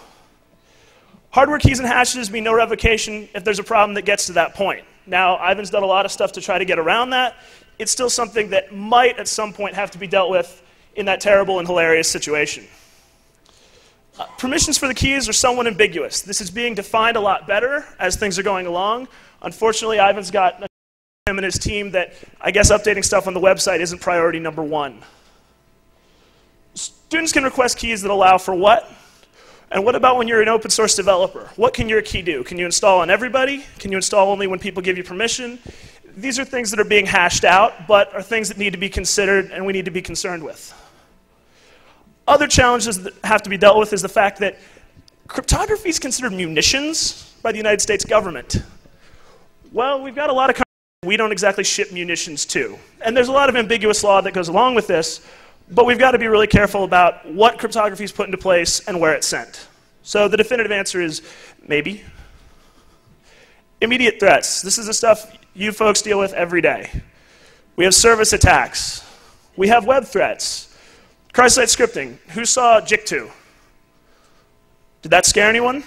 [SPEAKER 4] Hardware keys and hashes mean no revocation if there's a problem that gets to that point. Now, Ivan's done a lot of stuff to try to get around that. It's still something that might, at some point, have to be dealt with in that terrible and hilarious situation. Permissions for the keys are somewhat ambiguous. This is being defined a lot better as things are going along. Unfortunately, Ivan's got him and his team that I guess updating stuff on the website isn't priority number one. Students can request keys that allow for what? And what about when you're an open source developer? What can your key do? Can you install on everybody? Can you install only when people give you permission? These are things that are being hashed out, but are things that need to be considered and we need to be concerned with. Other challenges that have to be dealt with is the fact that cryptography is considered munitions by the United States government. Well, we've got a lot of countries we don't exactly ship munitions to. And there's a lot of ambiguous law that goes along with this, but we've got to be really careful about what cryptography is put into place and where it's sent. So the definitive answer is maybe. Immediate threats. This is the stuff you folks deal with every day. We have service attacks. We have web threats. Cross-site scripting. Who saw JIC2? Did that scare anyone?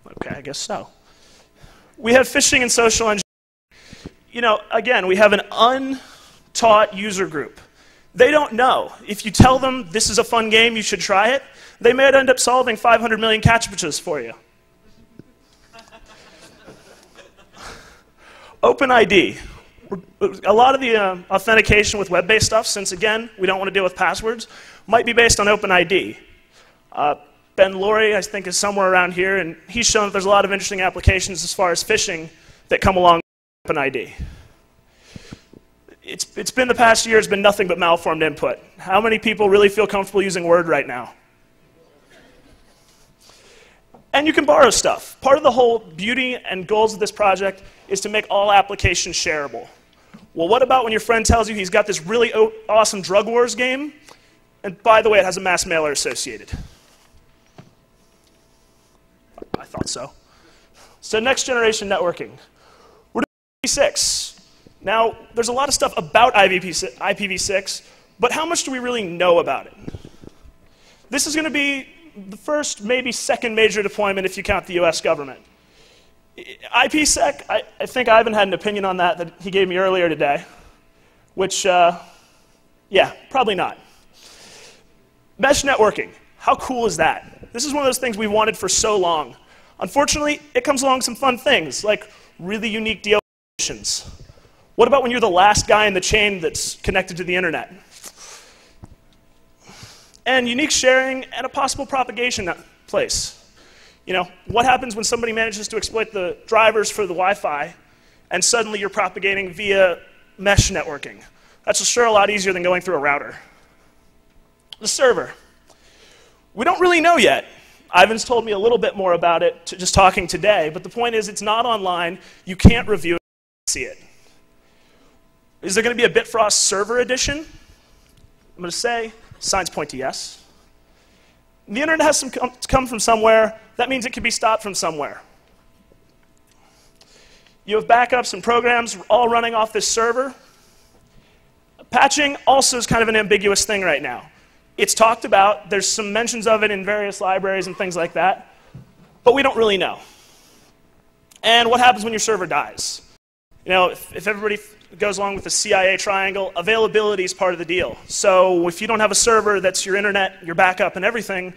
[SPEAKER 4] Okay, I guess so. We have phishing and social engineering. You know, again, we have an untaught user group. They don't know. If you tell them this is a fun game, you should try it, they may end up solving 500 million CAPTCHAs for you. OpenID. A lot of the authentication with web-based stuff, since again, we don't want to deal with passwords, might be based on OpenID. Ben Laurie, I think, is somewhere around here, and he's shown that there's a lot of interesting applications as far as phishing that come along with OpenID. It's been the past year, it's been nothing but malformed input. How many people really feel comfortable using Word right now? And you can borrow stuff. Part of the whole beauty and goals of this project is to make all applications shareable. Well, what about when your friend tells you he's got this really awesome Drug Wars game, and by the way, it has a mass mailer associated? I thought so. So next generation networking. We're doing IPv6. Now, there's a lot of stuff about IPv6, but how much do we really know about it? This is going to be the first, maybe second major deployment if you count the US government. IPsec, I think Ivan had an opinion on that he gave me earlier today, which, yeah, probably not. Mesh networking, how cool is that? This is one of those things we've wanted for so long. Unfortunately, it comes along with some fun things, like really unique DLL solutions. What about when you're the last guy in the chain that's connected to the internet? And unique sharing and a possible propagation place. You know, what happens when somebody manages to exploit the drivers for the Wi-Fi and suddenly you're propagating via mesh networking? That's sure a lot easier than going through a router. The server. We don't really know yet. Ivan's told me a little bit more about it just talking today, but the point is it's not online. You can't review it and see it. Is there going to be a Bitfrost server edition? I'm going to say signs point to yes. The internet has to come from somewhere. That means it can be stopped from somewhere. You have backups and programs all running off this server. Patching also is kind of an ambiguous thing right now. It's talked about. There's some mentions of it in various libraries and things like that, but we don't really know. And what happens when your server dies? You know, if everybody goes along with the CIA triangle, availability is part of the deal. So if you don't have a server that's your internet, your backup, and everything,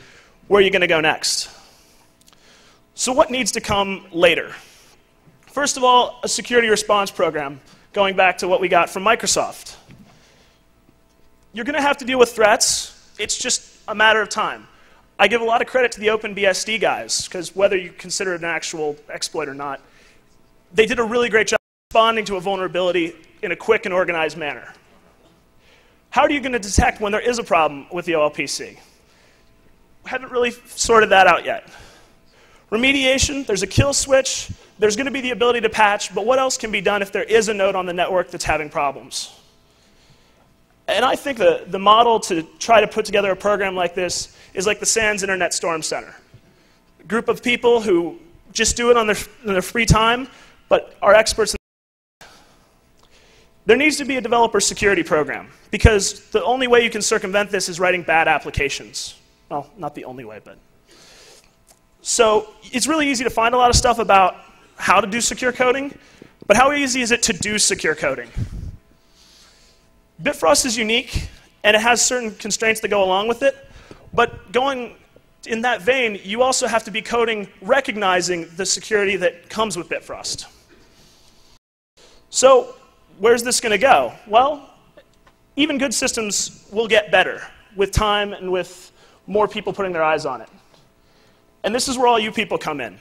[SPEAKER 4] where are you going to go next? So what needs to come later? First of all, a security response program, going back to what we got from Microsoft. You're going to have to deal with threats. It's just a matter of time. I give a lot of credit to the OpenBSD guys, because whether you consider it an actual exploit or not, they did a really great job responding to a vulnerability in a quick and organized manner. How are you going to detect when there is a problem with the OLPC? Haven't really sorted that out yet. Remediation, there's a kill switch, there's going to be the ability to patch, but what else can be done if there is a node on the network that's having problems? And I think the model to try to put together a program like this is like the SANS Internet Storm Center. A group of people who just do it on their free time, but are experts. There needs to be a developer security program, because the only way you can circumvent this is writing bad applications. Well, not the only way, but. So it's really easy to find a lot of stuff about how to do secure coding, but how easy is it to do secure coding? Bitfrost is unique, and it has certain constraints that go along with it, but going in that vein, you also have to be coding recognizing the security that comes with Bitfrost. So where's this going to go? Well, even good systems will get better with time and with more people putting their eyes on it. And this is where all you people come in.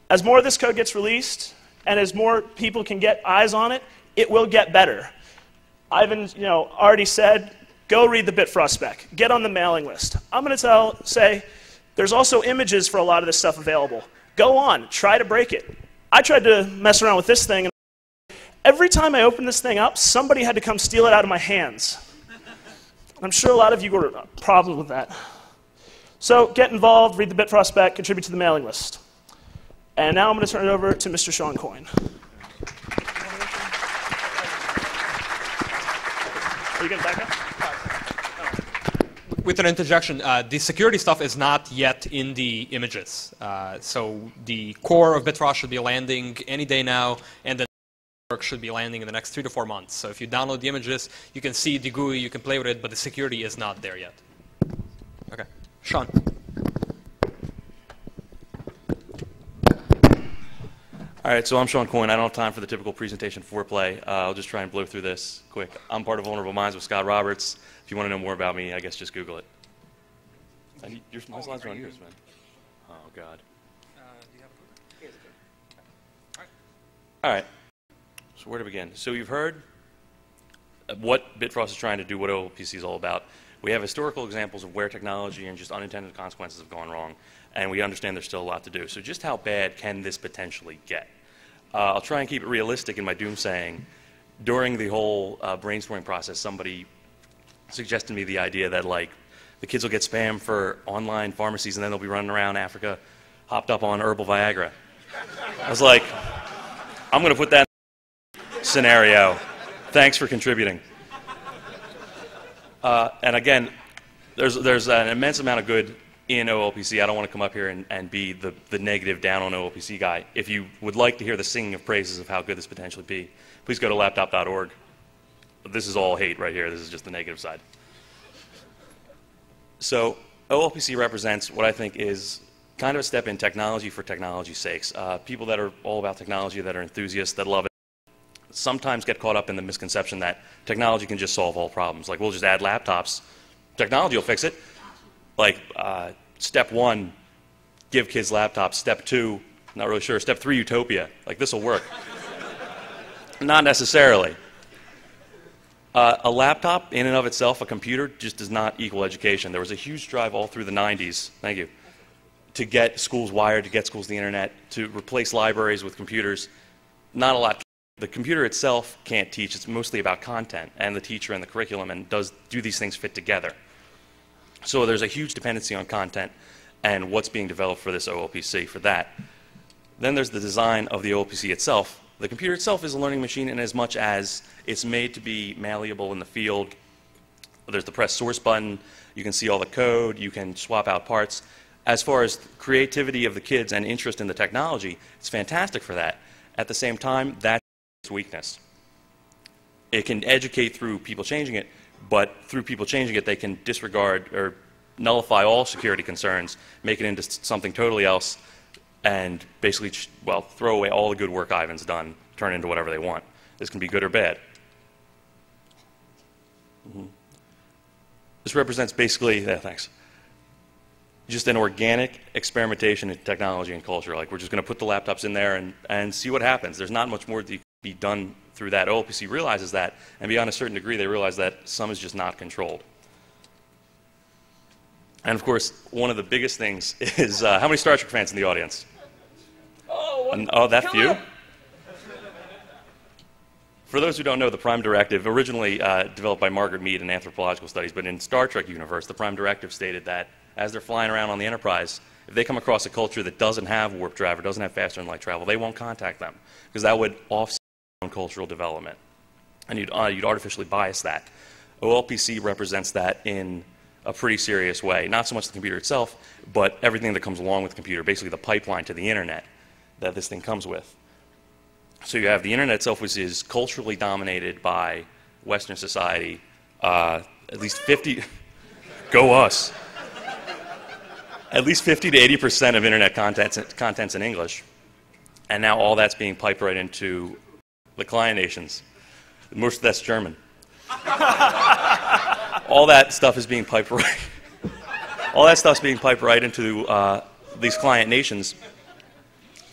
[SPEAKER 4] As more of this code gets released, and as more people can get eyes on it, it will get better. Ivan, already said, go read the Bitfrost spec. Get on the mailing list. I'm going to say, there's also images for a lot of this stuff available. Go on, try to break it. I tried to mess around with this thing, and every time I opened this thing up, somebody had to come steal it out of my hands. I'm sure a lot of you were problems with that. So get involved, read the Bitfrost spec, contribute to the mailing list. And now I'm going to turn it over to Mr. Shmoocon. Are you going to back up?
[SPEAKER 2] With an interjection, the security stuff is not yet in the images. So the core of Bitfrost should be landing any day now, and the network should be landing in the next 3 to 4 months. So if you download the images, you can see the GUI, you can play with it, but the security is not there yet. Okay. Sean.
[SPEAKER 5] All right, so I'm Shmoocon. I don't have time for the typical presentation foreplay. I'll just try and blow through this quick. I'm part of Vulnerable Minds with Scott Roberts. If you want to know more about me, I guess just Google it. My slides are on yours, man. Oh, God.
[SPEAKER 2] Do you have a Google?
[SPEAKER 5] All right. So where to begin? So you've heard what Bitfrost is trying to do, what OLPC is all about. We have historical examples of where technology and just unintended consequences have gone wrong, and we understand there's still a lot to do. So just how bad can this potentially get? I'll try and keep it realistic in my doomsaying. During the whole brainstorming process, somebody suggested to me the idea that the kids will get spam for online pharmacies and then they'll be running around Africa hopped up on herbal Viagra. I was like, I'm going to put that in scenario. Thanks for contributing. And again, there's an immense amount of good in OLPC. I don't want to come up here and be the negative down on OLPC guy. If you would like to hear the singing of praises of how good this potentially be, please go to laptop.org. This is all hate right here. This is just the negative side. So OLPC represents what I think is kind of a step in technology for technology's sakes. People that are all about technology, that are enthusiasts, that love it, sometimes get caught up in the misconception that technology can just solve all problems. Like, we'll just add laptops. Technology will fix it. Like, step 1, give kids laptops. Step 2, not really sure. Step 3, utopia. Like, this will work. Not necessarily. A laptop, in and of itself, a computer, just does not equal education. There was a huge drive all through the 90s, thank you, to get schools wired, to get schools the internet, to replace libraries with computers. Not a lot. The computer itself can't teach. It's mostly about content and the teacher and the curriculum, and do these things fit together. So there's a huge dependency on content and what's being developed for this OLPC for that. Then there's the design of the OLPC itself. The computer itself is a learning machine in as much as it's made to be malleable in the field. There's the press source button. You can see all the code. You can swap out parts. As far as creativity of the kids and interest in the technology, it's fantastic for that. At the same time, that's its weakness. It can educate through people changing it, but through people changing it, they can disregard or nullify all security concerns, make it into something totally else, and basically, well, throw away all the good work Ivan's done, turn it into whatever they want. This can be good or bad. This represents basically, thanks, just an organic experimentation in technology and culture. Like, we're just going to put the laptops in there and see what happens. There's not much more that you be done through that. OLPC realizes that, and beyond a certain degree, they realize that some is just not controlled. And of course, one of the biggest things is how many Star Trek fans in the audience? Oh, that few? For those who don't know, the Prime Directive, originally developed by Margaret Mead in anthropological studies, but in Star Trek universe, the Prime Directive stated that as they're flying around on the Enterprise, if they come across a culture that doesn't have warp drive or doesn't have faster than light travel, they won't contact them, because that would offset their own cultural development. And you'd artificially bias that. OLPC represents that in a pretty serious way. Not so much the computer itself, but everything that comes along with the computer, basically the pipeline to the internet that this thing comes with. So you have the internet itself, which is culturally dominated by Western society, at least 50, go us. At least 50 to 80% of internet content's in English. And now all that's being piped right into the client nations. Most of that's German. All that stuff is being piped right. All that stuff's being piped right into these client nations.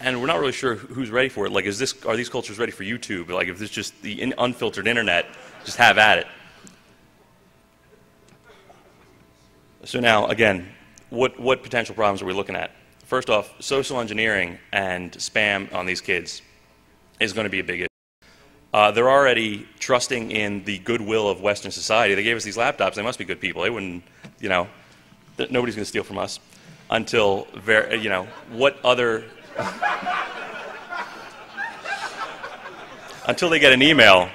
[SPEAKER 5] And we're not really sure who's ready for it. Like, are these cultures ready for YouTube? Like, if it's just the unfiltered internet, just have at it. So now, again, what potential problems are we looking at? First off, social engineering and spam on these kids is going to be a big issue. They're already trusting in the goodwill of Western society. They gave us these laptops. They must be good people. They wouldn't, you know, nobody's going to steal from us until, you know, what other... until they get an email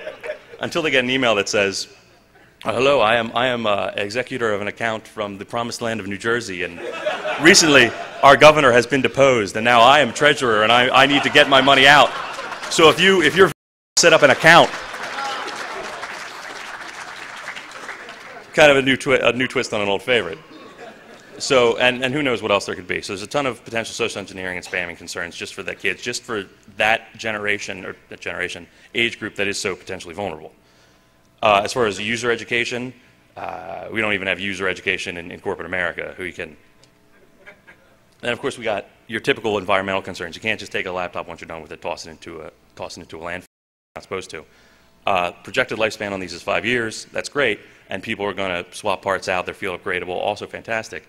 [SPEAKER 5] that says, hello, I am executor of an account from the promised land of New Jersey, and recently our governor has been deposed, and now I am treasurer, and I need to get my money out. So if you're set up an account, kind of a new twist on an old favorite. So, and who knows what else there could be. So there's a ton of potential social engineering and spamming concerns just for the kids, just for that generation, or that generation, age group that is so potentially vulnerable. As far as user education, we don't even have user education in corporate America, who you can. And of course we got your typical environmental concerns. You can't just take a laptop once you're done with it, toss it into a landfill. You're not supposed to. Projected lifespan on these is 5 years. That's great. And people are going to swap parts out. They're field upgradable. Also fantastic.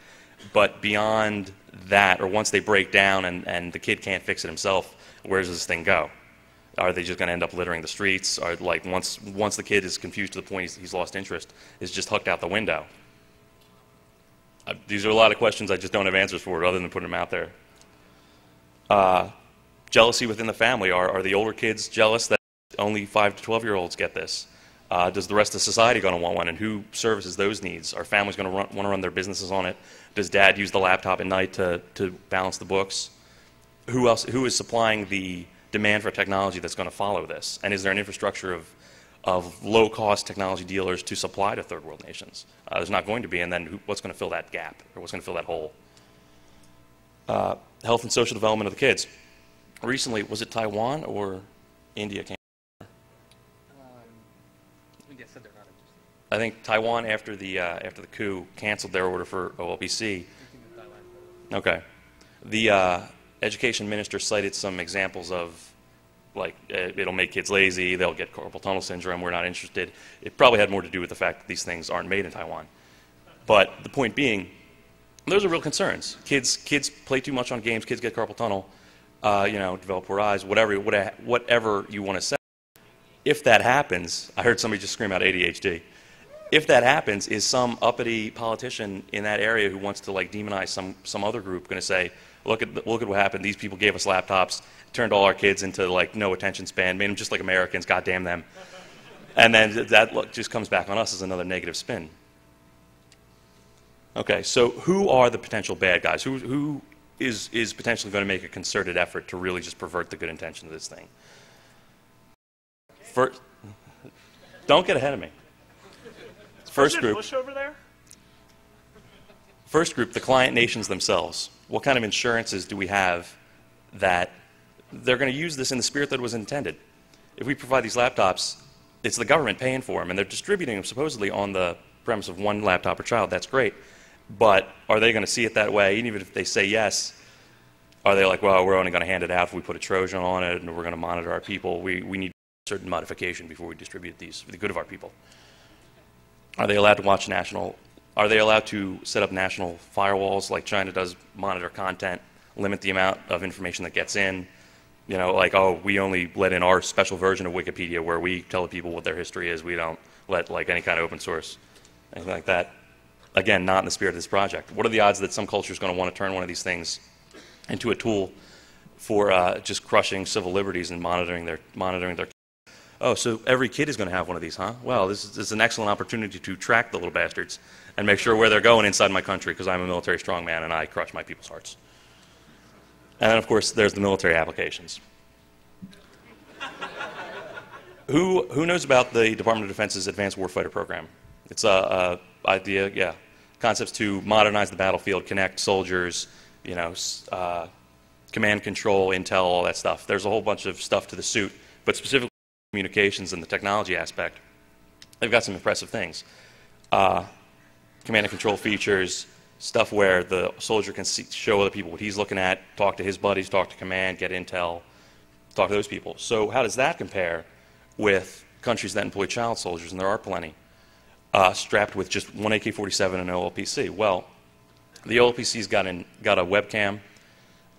[SPEAKER 5] But beyond that, or once they break down and the kid can't fix it himself, where does this thing go? Are they just going to end up littering the streets? Or like once the kid is confused to the point he's lost interest, is just hooked out the window? These are a lot of questions I just don't have answers for, other than putting them out there. Jealousy within the family. Are the older kids jealous that only 5 to 12-year-olds get this? Does the rest of society going to want one, and who services those needs? Are families going to want to run their businesses on it? Does dad use the laptop at night to balance the books? Who is supplying the demand for technology that's going to follow this? And is there an infrastructure of low-cost technology dealers to supply to third world nations? There's not going to be, and then what's going to fill that gap, or what's going to fill that hole? Health and social development of the kids. Recently, was it Taiwan or India? I think Taiwan, after the coup, canceled their order for OLPC. Okay. The education minister cited some examples of, like, it'll make kids lazy, they'll get carpal tunnel syndrome, we're not interested. It probably had more to do with the fact that these things aren't made in Taiwan. But the point being, those are real concerns. Kids play too much on games, kids get carpal tunnel, you know, develop poor eyes, whatever you want to say. If that happens, I heard somebody just scream out ADHD. If that happens, is some uppity politician in that area who wants to like demonize some other group going to say, look at what happened? These people gave us laptops, turned all our kids into like no attention span, made them just like Americans. God damn them! And then that just comes back on us as another negative spin. Okay, so who are the potential bad guys? Who is potentially going to make a concerted effort to really just pervert the good intention of this thing? First, don't get ahead of me. First group, the client nations themselves. What kind of insurances do we have that they're going to use this in the spirit that it was intended? If we provide these laptops, it's the government paying for them, and they're distributing them supposedly on the premise of one laptop per child. That's great. But are they going to see it that way? Even if they say yes, are they like, well, we're only going to hand it out if we put a Trojan on it, and we're going to monitor our people. We need certain modification before we distribute these for the good of our people. Are they allowed to watch are they allowed to set up national firewalls like China does, monitor content, limit the amount of information that gets in? You know, like, oh, we only let in our special version of Wikipedia where we tell the people what their history is. We don't let like any kind of open source, anything like that. Again, not in the spirit of this project. What are the odds that some culture is going to want to turn one of these things into a tool for just crushing civil liberties and monitoring their Oh, so every kid is going to have one of these, huh? Well, this is an excellent opportunity to track the little bastards and make sure where they're going inside my country, because I'm a military strongman and I crush my people's hearts. And then, of course, there's the military applications. Who knows about the Department of Defense's Advanced Warfighter Program? It's a idea, yeah, concepts to modernize the battlefield, connect soldiers, you know, command control, intel, all that stuff. There's a whole bunch of stuff to the suit, but specifically communications and the technology aspect, they've got some impressive things. Command and control features, stuff where the soldier can show other people what he's looking at, talk to his buddies, talk to command, get intel, talk to those people. So how does that compare with countries that employ child soldiers, and there are plenty, strapped with just one AK-47 and an OLPC? Well, the OLPC's got a webcam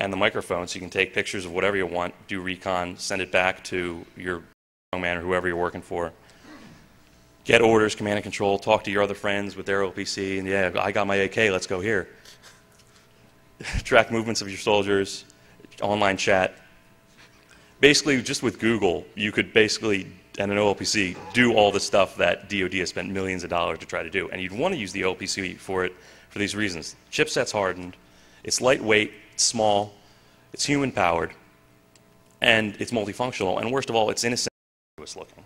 [SPEAKER 5] and the microphone, so you can take pictures of whatever you want, do recon, send it back to your man or whoever you're working for, get orders, command and control, talk to your other friends with their OLPC, and yeah, I got my AK, let's go here. Track movements of your soldiers, online chat. Basically, just with Google, you could basically, and an OLPC, do all the stuff that DoD has spent millions of dollars to try to do. And you'd want to use the OLPC for it for these reasons. Chipset's hardened, it's lightweight, it's small, it's human-powered, and it's multifunctional, and worst of all, it's innocent looking.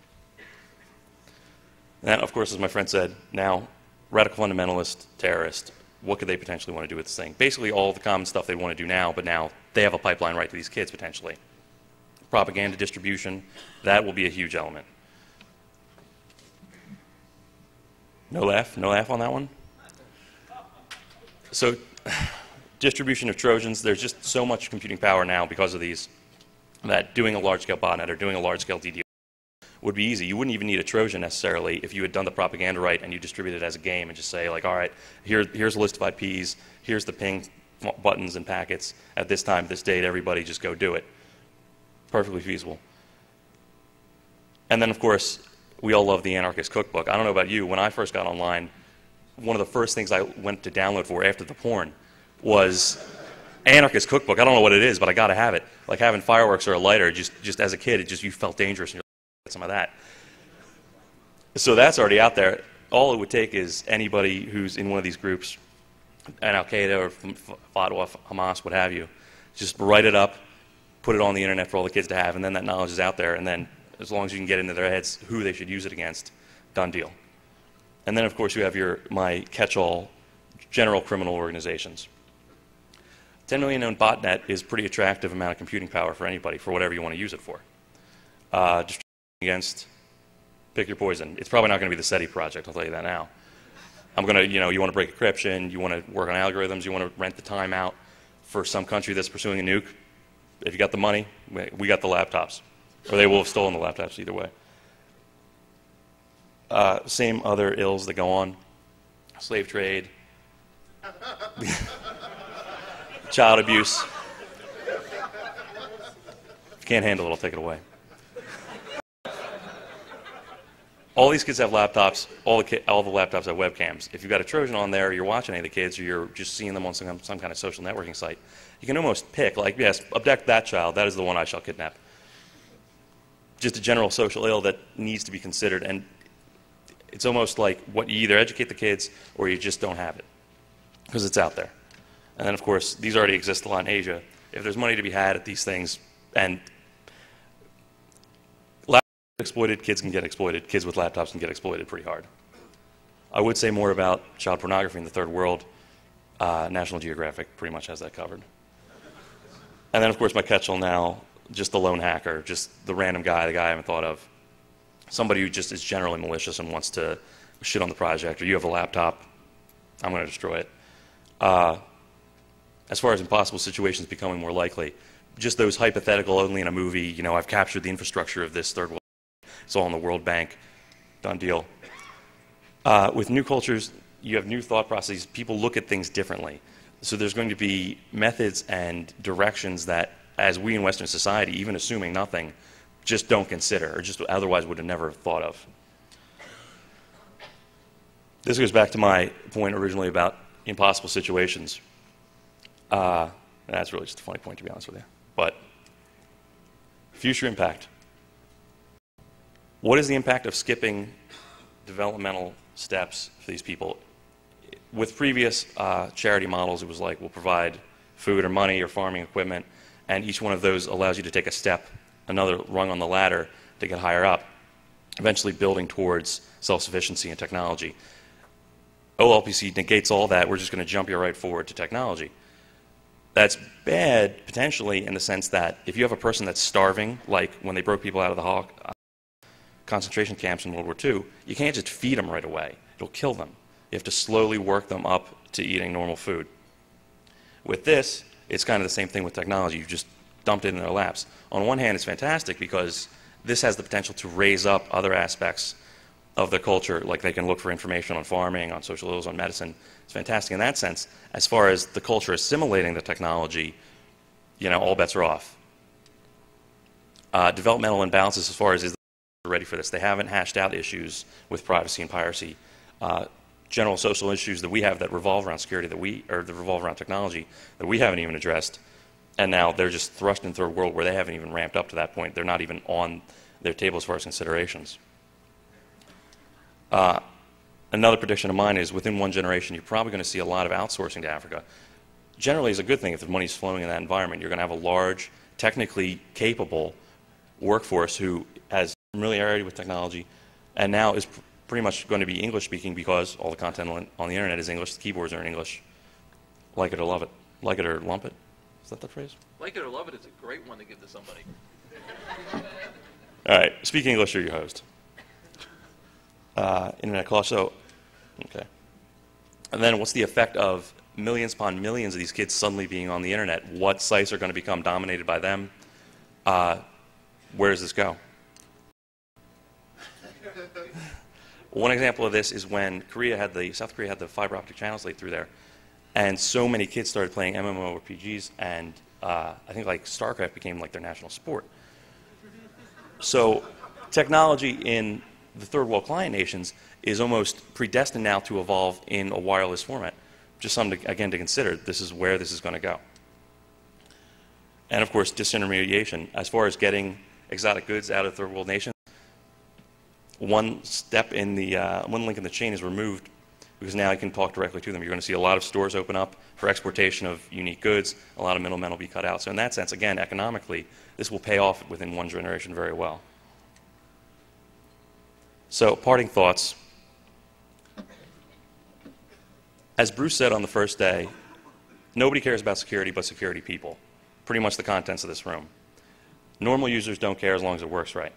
[SPEAKER 5] And of course, as my friend said, now, radical fundamentalist, terrorist, what could they potentially want to do with this thing? Basically all the common stuff they want to do now, but now they have a pipeline right to these kids, potentially. Propaganda distribution, that will be a huge element. No laugh on that one? So, distribution of Trojans, there's just so much computing power now because of these, that doing a large-scale botnet or doing a large-scale DDoS would be easy. You wouldn't even need a Trojan necessarily if you had done the propaganda right and you distributed it as a game and just say, like, all right, here's a list of IPs, here's the ping buttons and packets, at this time, this date, everybody just go do it. Perfectly feasible. And then, of course, we all love the Anarchist Cookbook. I don't know about you, when I first got online, one of the first things I went to download for after the porn was Anarchist Cookbook. I don't know what it is, but I got to have it. Like having fireworks or a lighter, just as a kid, you felt dangerous and you're like, get some of that. So that's already out there. All it would take is anybody who's in one of these groups, an Al-Qaeda or Fatwa, Hamas, what have you, just write it up, put it on the internet for all the kids to have, and then that knowledge is out there, and then as long as you can get into their heads who they should use it against, done deal. And then, of course, you have my catch-all general criminal organizations. 10 million known botnet is a pretty attractive amount of computing power for anybody, for whatever you want to use it for. Just against, pick your poison. It's probably not going to be the SETI project, I'll tell you that now. I'm going to, you want to break encryption, you want to work on algorithms, you want to rent the time out for some country that's pursuing a nuke. If you got the money, we got the laptops. Or they will have stolen the laptops either way. Same other ills that go on. Slave trade. Child abuse. If you can't handle it, I'll take it away. All these kids have laptops. All the laptops have webcams. If you've got a Trojan on there, or you're watching any of the kids, or you're just seeing them on some kind of social networking site, you can almost pick, like, yes, abduct that child. That is the one I shall kidnap. Just a general social ill that needs to be considered, and it's almost like what you either educate the kids or you just don't have it, because it's out there. And then, of course, these already exist a lot in Asia. If there's money to be had at these things, and exploited, kids can get exploited. Kids with laptops can get exploited pretty hard. I would say more about child pornography in the third world. National Geographic pretty much has that covered. And then, of course, my catch-all now, just the lone hacker, just the random guy, the guy I haven't thought of. Somebody who just is generally malicious and wants to shit on the project, or you have a laptop, I'm going to destroy it. As far as impossible situations becoming more likely, just those hypothetical only in a movie, I've captured the infrastructure of this third world It's all in the World Bank. Done deal. With new cultures, you have new thought processes. People look at things differently. So there's going to be methods and directions that, as we in Western society, even assuming nothing, just don't consider, or just otherwise would have never thought of. This goes back to my point originally about impossible situations. That's really just a funny point, to be honest with you. But future impact. What is the impact of skipping developmental steps for these people? With previous charity models, it was like, we'll provide food or money or farming equipment, and each one of those allows you to take a step, another rung on the ladder to get higher up, eventually building towards self-sufficiency in technology. OLPC negates all that. We're just going to jump you right forward to technology. That's bad, potentially, in the sense that if you have a person that's starving, like when they broke people out of the concentration camps in World War II, you can't just feed them right away. It'll kill them. You have to slowly work them up to eating normal food. With this, it's kind of the same thing with technology. You just dumped it in their laps. On one hand, it's fantastic because this has the potential to raise up other aspects of their culture, like they can look for information on farming, on social ills, on medicine. It's fantastic in that sense. As far as the culture assimilating the technology, you know, all bets are off. Developmental imbalances as far as is ready for this. They haven't hashed out issues with privacy and piracy. General social issues that we have that revolve around security that revolve around technology that we haven't even addressed, and now they're just thrust into a world where they haven't even ramped up to that point. They're not even on their table as far as considerations. Another prediction of mine is within one generation, you're probably going to see a lot of outsourcing to Africa. Generally, it's a good thing if the money's flowing in that environment. You're going to have a large, technically capable workforce who has familiarity with technology and now is pretty much going to be English speaking because all the content on the internet is English, the keyboards are in English. Like it or love it. Like it or lump it. Is that the phrase?
[SPEAKER 3] Like it or love it is a great one to give to somebody.
[SPEAKER 5] All right, speak English or your host. Internet cost, so, okay. And then what's the effect of millions upon millions of these kids suddenly being on the internet? What sites are going to become dominated by them? Where does this go? One example of this is when South Korea had the fiber optic channels laid through there, and so many kids started playing MMORPGs, and I think like StarCraft became like their national sport. So technology in the third world client nations is almost predestined now to evolve in a wireless format. Just something, again, to consider. This is where this is going to go. And of course, disintermediation. As far as getting exotic goods out of third world nations, one link in the chain is removed because now you can talk directly to them. You're going to see a lot of stores open up for exportation of unique goods. A lot of middlemen will be cut out. So in that sense, again, economically, this will pay off within one generation very well. So, parting thoughts. As Bruce said on the first day, nobody cares about security but security people. Pretty much the contents of this room. Normal users don't care as long as it works right.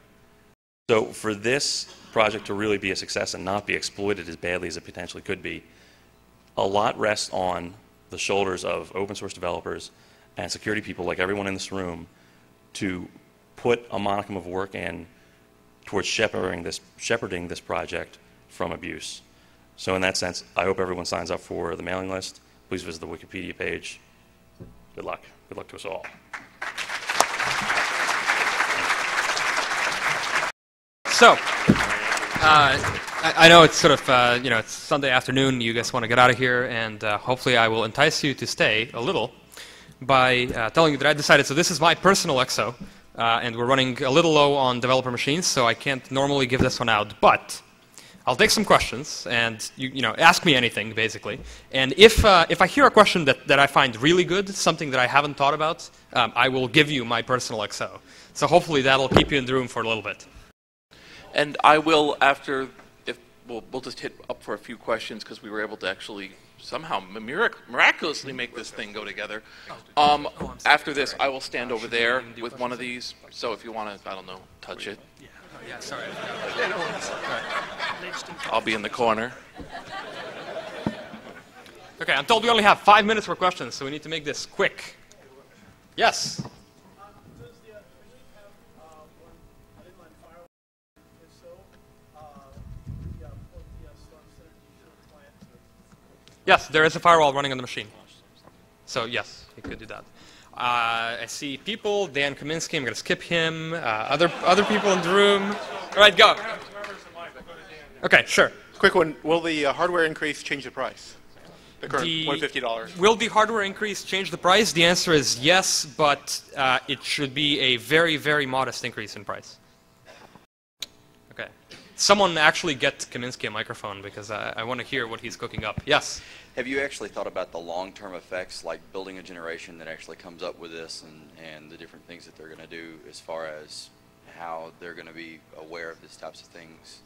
[SPEAKER 5] So for this project to really be a success and not be exploited as badly as it potentially could be, a lot rests on the shoulders of open source developers and security people like everyone in this room to put a modicum of work in towards shepherding this project from abuse. So in that sense, I hope everyone signs up for the mailing list. Please visit the Wikipedia page. Good luck. Good luck to us all.
[SPEAKER 2] So, I know it's sort of, it's Sunday afternoon. You guys want to get out of here, and hopefully I will entice you to stay a little by telling you that I decided, so this is my personal XO, and we're running a little low on developer machines, so I can't normally give this one out, but I'll take some questions, and ask me anything, basically. And if I hear a question that I find really good, something that I haven't thought about, I will give you my personal XO. So hopefully that'll keep you in the room for a little bit.
[SPEAKER 3] And I will, we'll just hit up for a few questions because we were able to actually somehow miraculously make this thing go together. After this, I will stand over there with one of these. So if you want to, I don't know, touch it.
[SPEAKER 2] Yeah, sorry.
[SPEAKER 3] I'll be in the corner.
[SPEAKER 2] Okay, I'm told we only have 5 minutes for questions, so we need to make this quick. Yes? Yes, there is a firewall running on the machine. So yes, you could do that. I see people. Dan Kaminsky, I'm going to skip him. Other people in the room. All right, go. Okay, sure.
[SPEAKER 6] Quick one. Will the hardware increase change the price? The current $150.
[SPEAKER 2] Will the hardware increase change the price? The answer is yes, but it should be a very, very modest increase in price. Okay. Someone actually get Kaminsky a microphone because I want to hear what he's cooking up. Yes?
[SPEAKER 7] Have you actually thought about the long-term effects, like building a generation that actually comes up with this and the different things that they're going to do as far as how they're going to be aware of these types of things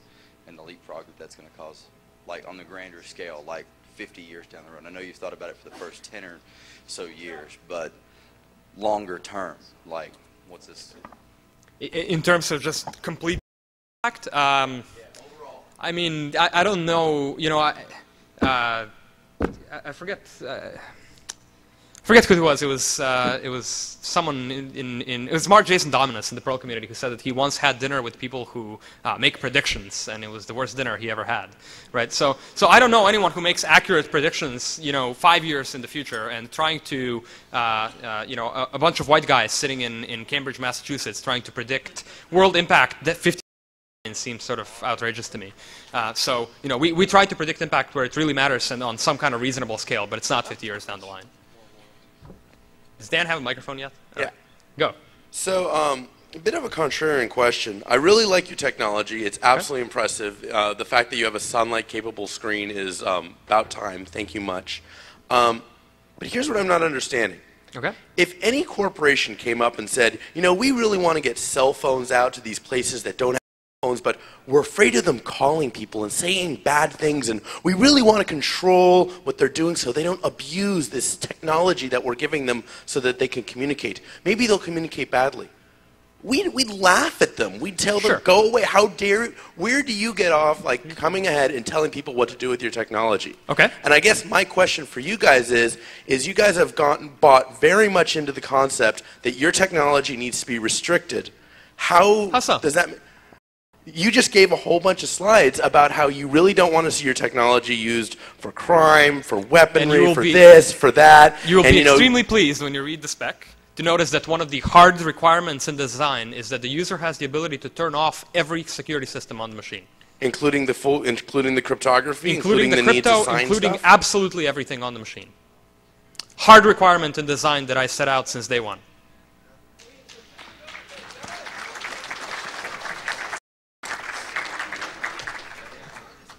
[SPEAKER 7] and the leapfrog that that's going to cause, like on the grander scale, like 50 years down the road? I know you've thought about it for the first 10 or so years, but longer term, like what's this?
[SPEAKER 2] In terms of just complete impact, I mean, I don't know, you know, I forget who it was. It was someone it was Mark Jason Dominus in the Perl community who said that he once had dinner with people who make predictions, and it was the worst dinner he ever had, right? So I don't know anyone who makes accurate predictions, you know, 5 years in the future and trying to, you know, a bunch of white guys sitting in Cambridge, Massachusetts, trying to predict world impact that 50 seems sort of outrageous to me. So, you know, we try to predict impact where it really matters and on some kind of reasonable scale, but it's not 50 years down the line. Does Dan have a microphone yet?
[SPEAKER 8] Yeah.
[SPEAKER 2] Right. Go.
[SPEAKER 8] So, a bit of a contrarian question. I really like your technology. It's absolutely impressive. The fact that you have a sunlight-capable screen is about time. Thank you much. But here's what I'm not understanding.
[SPEAKER 2] Okay.
[SPEAKER 8] If any corporation came up and said, you know, we really want to get cell phones out to these places that don't have phones, but we're afraid of them calling people and saying bad things, and we really want to control what they're doing so they don't abuse this technology that we're giving them so that they can communicate. Maybe they'll communicate badly. We'd laugh at them. We'd tell them, go away. How dare you? Where do you get off like coming ahead and telling people what to do with your technology?
[SPEAKER 2] Okay.
[SPEAKER 8] And I guess my question for you guys is you guys have bought very much into the concept that your technology needs to be restricted. How
[SPEAKER 2] so?
[SPEAKER 8] Does that... You just gave a whole bunch of slides about how you really don't want to see your technology used for crime, for weaponry, for this, for that.
[SPEAKER 2] You will be extremely pleased when you read the spec to notice that one of the hard requirements in design is that the user has the ability to turn off every security system on the machine.
[SPEAKER 8] Including the cryptography,
[SPEAKER 2] including the
[SPEAKER 8] need to sign
[SPEAKER 2] including
[SPEAKER 8] stuff?
[SPEAKER 2] Absolutely everything on the machine. Hard requirement in design that I set out since day one.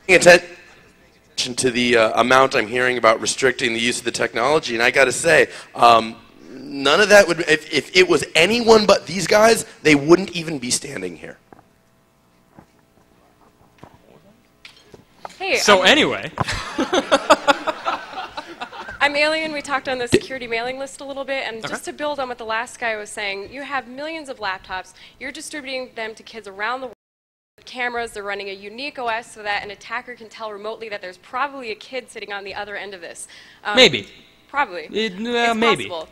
[SPEAKER 8] Attention to the amount I'm hearing about restricting the use of the technology, and I got to say, none of that would. If it was anyone but these guys, they wouldn't even be standing here.
[SPEAKER 9] Hey.
[SPEAKER 2] So anyway.
[SPEAKER 9] I'm Alien. We talked on the security mailing list a little bit, and just to build on what the last guy was saying, you have millions of laptops. You're distributing them to kids around the world. Cameras, they're running a unique OS so that an attacker can tell remotely that there's probably a kid sitting on the other end of this.
[SPEAKER 2] Maybe.
[SPEAKER 9] Probably.
[SPEAKER 2] It's
[SPEAKER 9] maybe. Possible.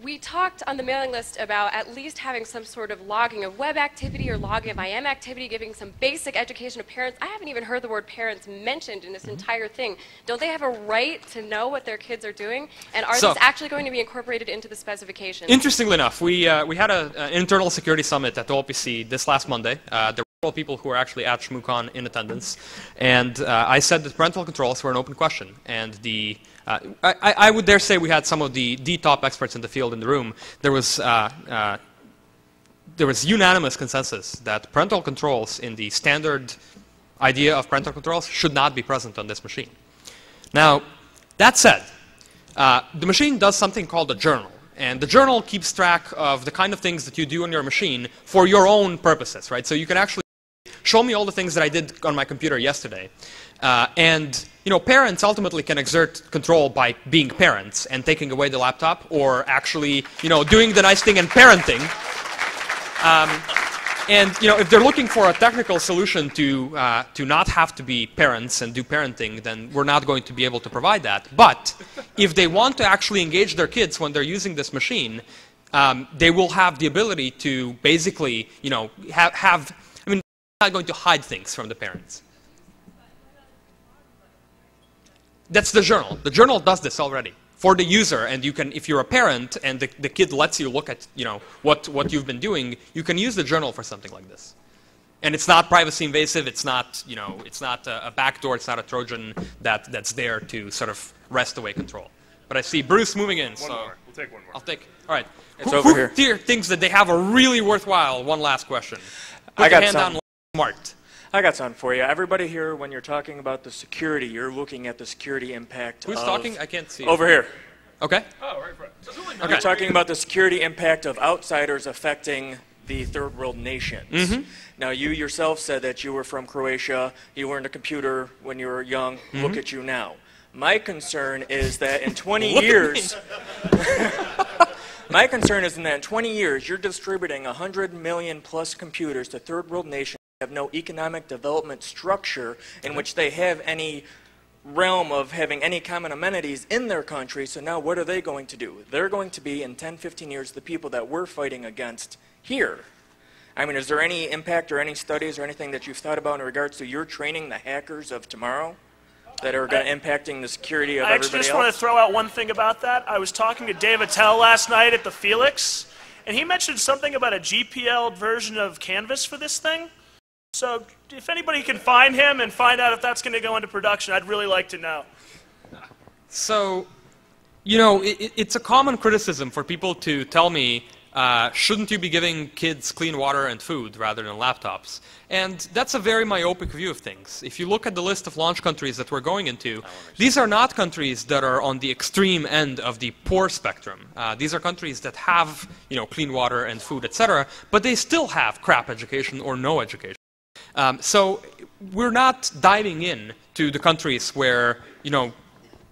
[SPEAKER 9] We talked on the mailing list about at least having some sort of logging of web activity or logging of IM activity, giving some basic education to parents. I haven't even heard the word parents mentioned in this entire thing. Don't they have a right to know what their kids are doing? And are this actually going to be incorporated into the specifications?
[SPEAKER 2] Interestingly enough, we had an internal security summit at the OLPC this last Monday. There were people who were actually at Shmoocon in attendance, and I said that parental controls were an open question, and I would dare say we had some of the top experts in the field in the room. There was unanimous consensus that parental controls in the standard idea of parental controls should not be present on this machine. Now, that said, the machine does something called a journal. And the journal keeps track of the kind of things that you do on your machine for your own purposes, right? So you can actually show me all the things that I did on my computer yesterday. And you know, parents ultimately can exert control by being parents and taking away the laptop, or actually, you know, doing the nice thing and parenting. And you know, if they're looking for a technical solution to not have to be parents and do parenting, then we're not going to be able to provide that. But if they want to actually engage their kids when they're using this machine, they will have the ability to basically, you know, have. I mean, they're not going to hide things from the parents. That's the journal. The journal does this already for the user, and you can, if you're a parent and the kid lets you look at, what you've been doing, you can use the journal for something like this. And it's not privacy invasive. It's not, it's not a backdoor. It's not a Trojan that's there to sort of wrest away control. But I see Bruce moving in.
[SPEAKER 1] One more. We'll take one more.
[SPEAKER 2] I'll take. All right.
[SPEAKER 10] It's over here.
[SPEAKER 2] Thinks that they have a really worthwhile one last question? Put
[SPEAKER 10] I got
[SPEAKER 2] your hand
[SPEAKER 10] some.
[SPEAKER 2] down, smart.
[SPEAKER 10] I got something for you. Everybody here, when you're talking about the security, you're looking at the security impact.
[SPEAKER 2] Who's talking? I can't see.
[SPEAKER 10] Over here.
[SPEAKER 2] Okay.
[SPEAKER 1] Oh, right in front.
[SPEAKER 2] Okay.
[SPEAKER 10] You're talking about the security impact of outsiders affecting the third world nations.
[SPEAKER 2] Mm-hmm.
[SPEAKER 10] Now, you yourself said that you were from Croatia, you learned a computer when you were young.
[SPEAKER 2] Mm-hmm.
[SPEAKER 10] Look at you now. My concern is that in 20 years, my concern is that in 20 years, you're distributing 100 million plus computers to third world nations that have no economic development structure in which they have any realm of having any common amenities in their country. So now what are they going to do? They're going to be, in 10, 15 years, the people that we're fighting against here. I mean, is there any impact or any studies or anything that you've thought about in regards to your training the hackers of tomorrow that are going to impacting the security of everybody else?
[SPEAKER 4] I just want to throw out one thing about that. I was talking to Dave Attell last night at the Felix, and he mentioned something about a GPL version of Canvas for this thing. So if anybody can find him and find out if that's going to go into production, I'd really like to know.
[SPEAKER 2] So, it's a common criticism for people to tell me, shouldn't you be giving kids clean water and food rather than laptops? And that's a very myopic view of things. If you look at the list of launch countries that we're going into, these are not countries that are on the extreme end of the poor spectrum. These are countries that have, clean water and food, etc., but they still have crap education or no education. So we're not diving in to the countries where,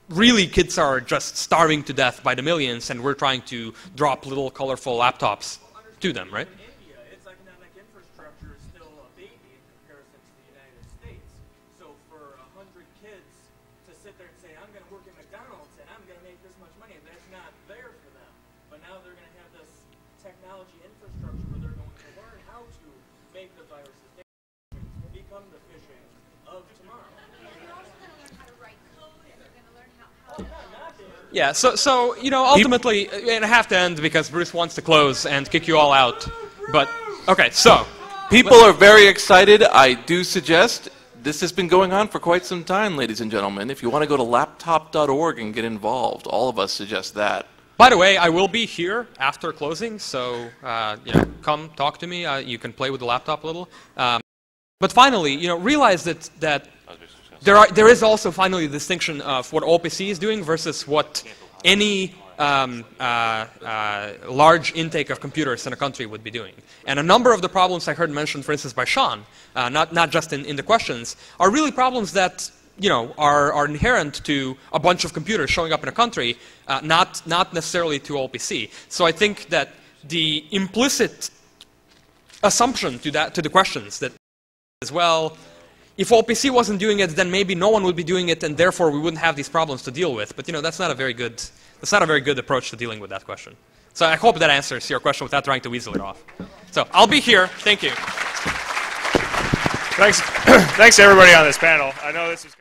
[SPEAKER 2] really kids are just starving to death by the millions, and we're trying to drop little colorful laptops to them, right?
[SPEAKER 10] In India, its economic infrastructure is still a baby in comparison to the United States. So for 100 kids to sit there and say, I'm going to work at McDonald's and I'm going to make this much money, that's not there for them. But now they're going to have this technology infrastructure where they're going to learn how to make the viruses. They will become the phishing of tomorrow.
[SPEAKER 11] They're also going to learn how to write code, and they're going to learn how
[SPEAKER 2] Yeah, so ultimately, and I have to end because Bruce wants to close and kick you all out. But, okay, so.
[SPEAKER 3] People are very excited. I do suggest, this has been going on for quite some time, ladies and gentlemen. If you want to go to laptop.org and get involved, all of us suggest that.
[SPEAKER 2] By the way, I will be here after closing, so come talk to me. You can play with the laptop a little. But finally, realize that there is also finally a distinction of what OLPC is doing versus what any large intake of computers in a country would be doing. And a number of the problems I heard mentioned, for instance, by Sean, not just in the questions, are really problems that are inherent to a bunch of computers showing up in a country, not necessarily to OLPC. So I think that the implicit assumption to the questions that as well, if OLPC wasn't doing it, then maybe no one would be doing it, and therefore we wouldn't have these problems to deal with. But that's not a very good approach to dealing with that question. So I hope that answers your question without trying to weasel it off. So I'll be here. Thank you.
[SPEAKER 1] Thanks to everybody on this panel. I know this is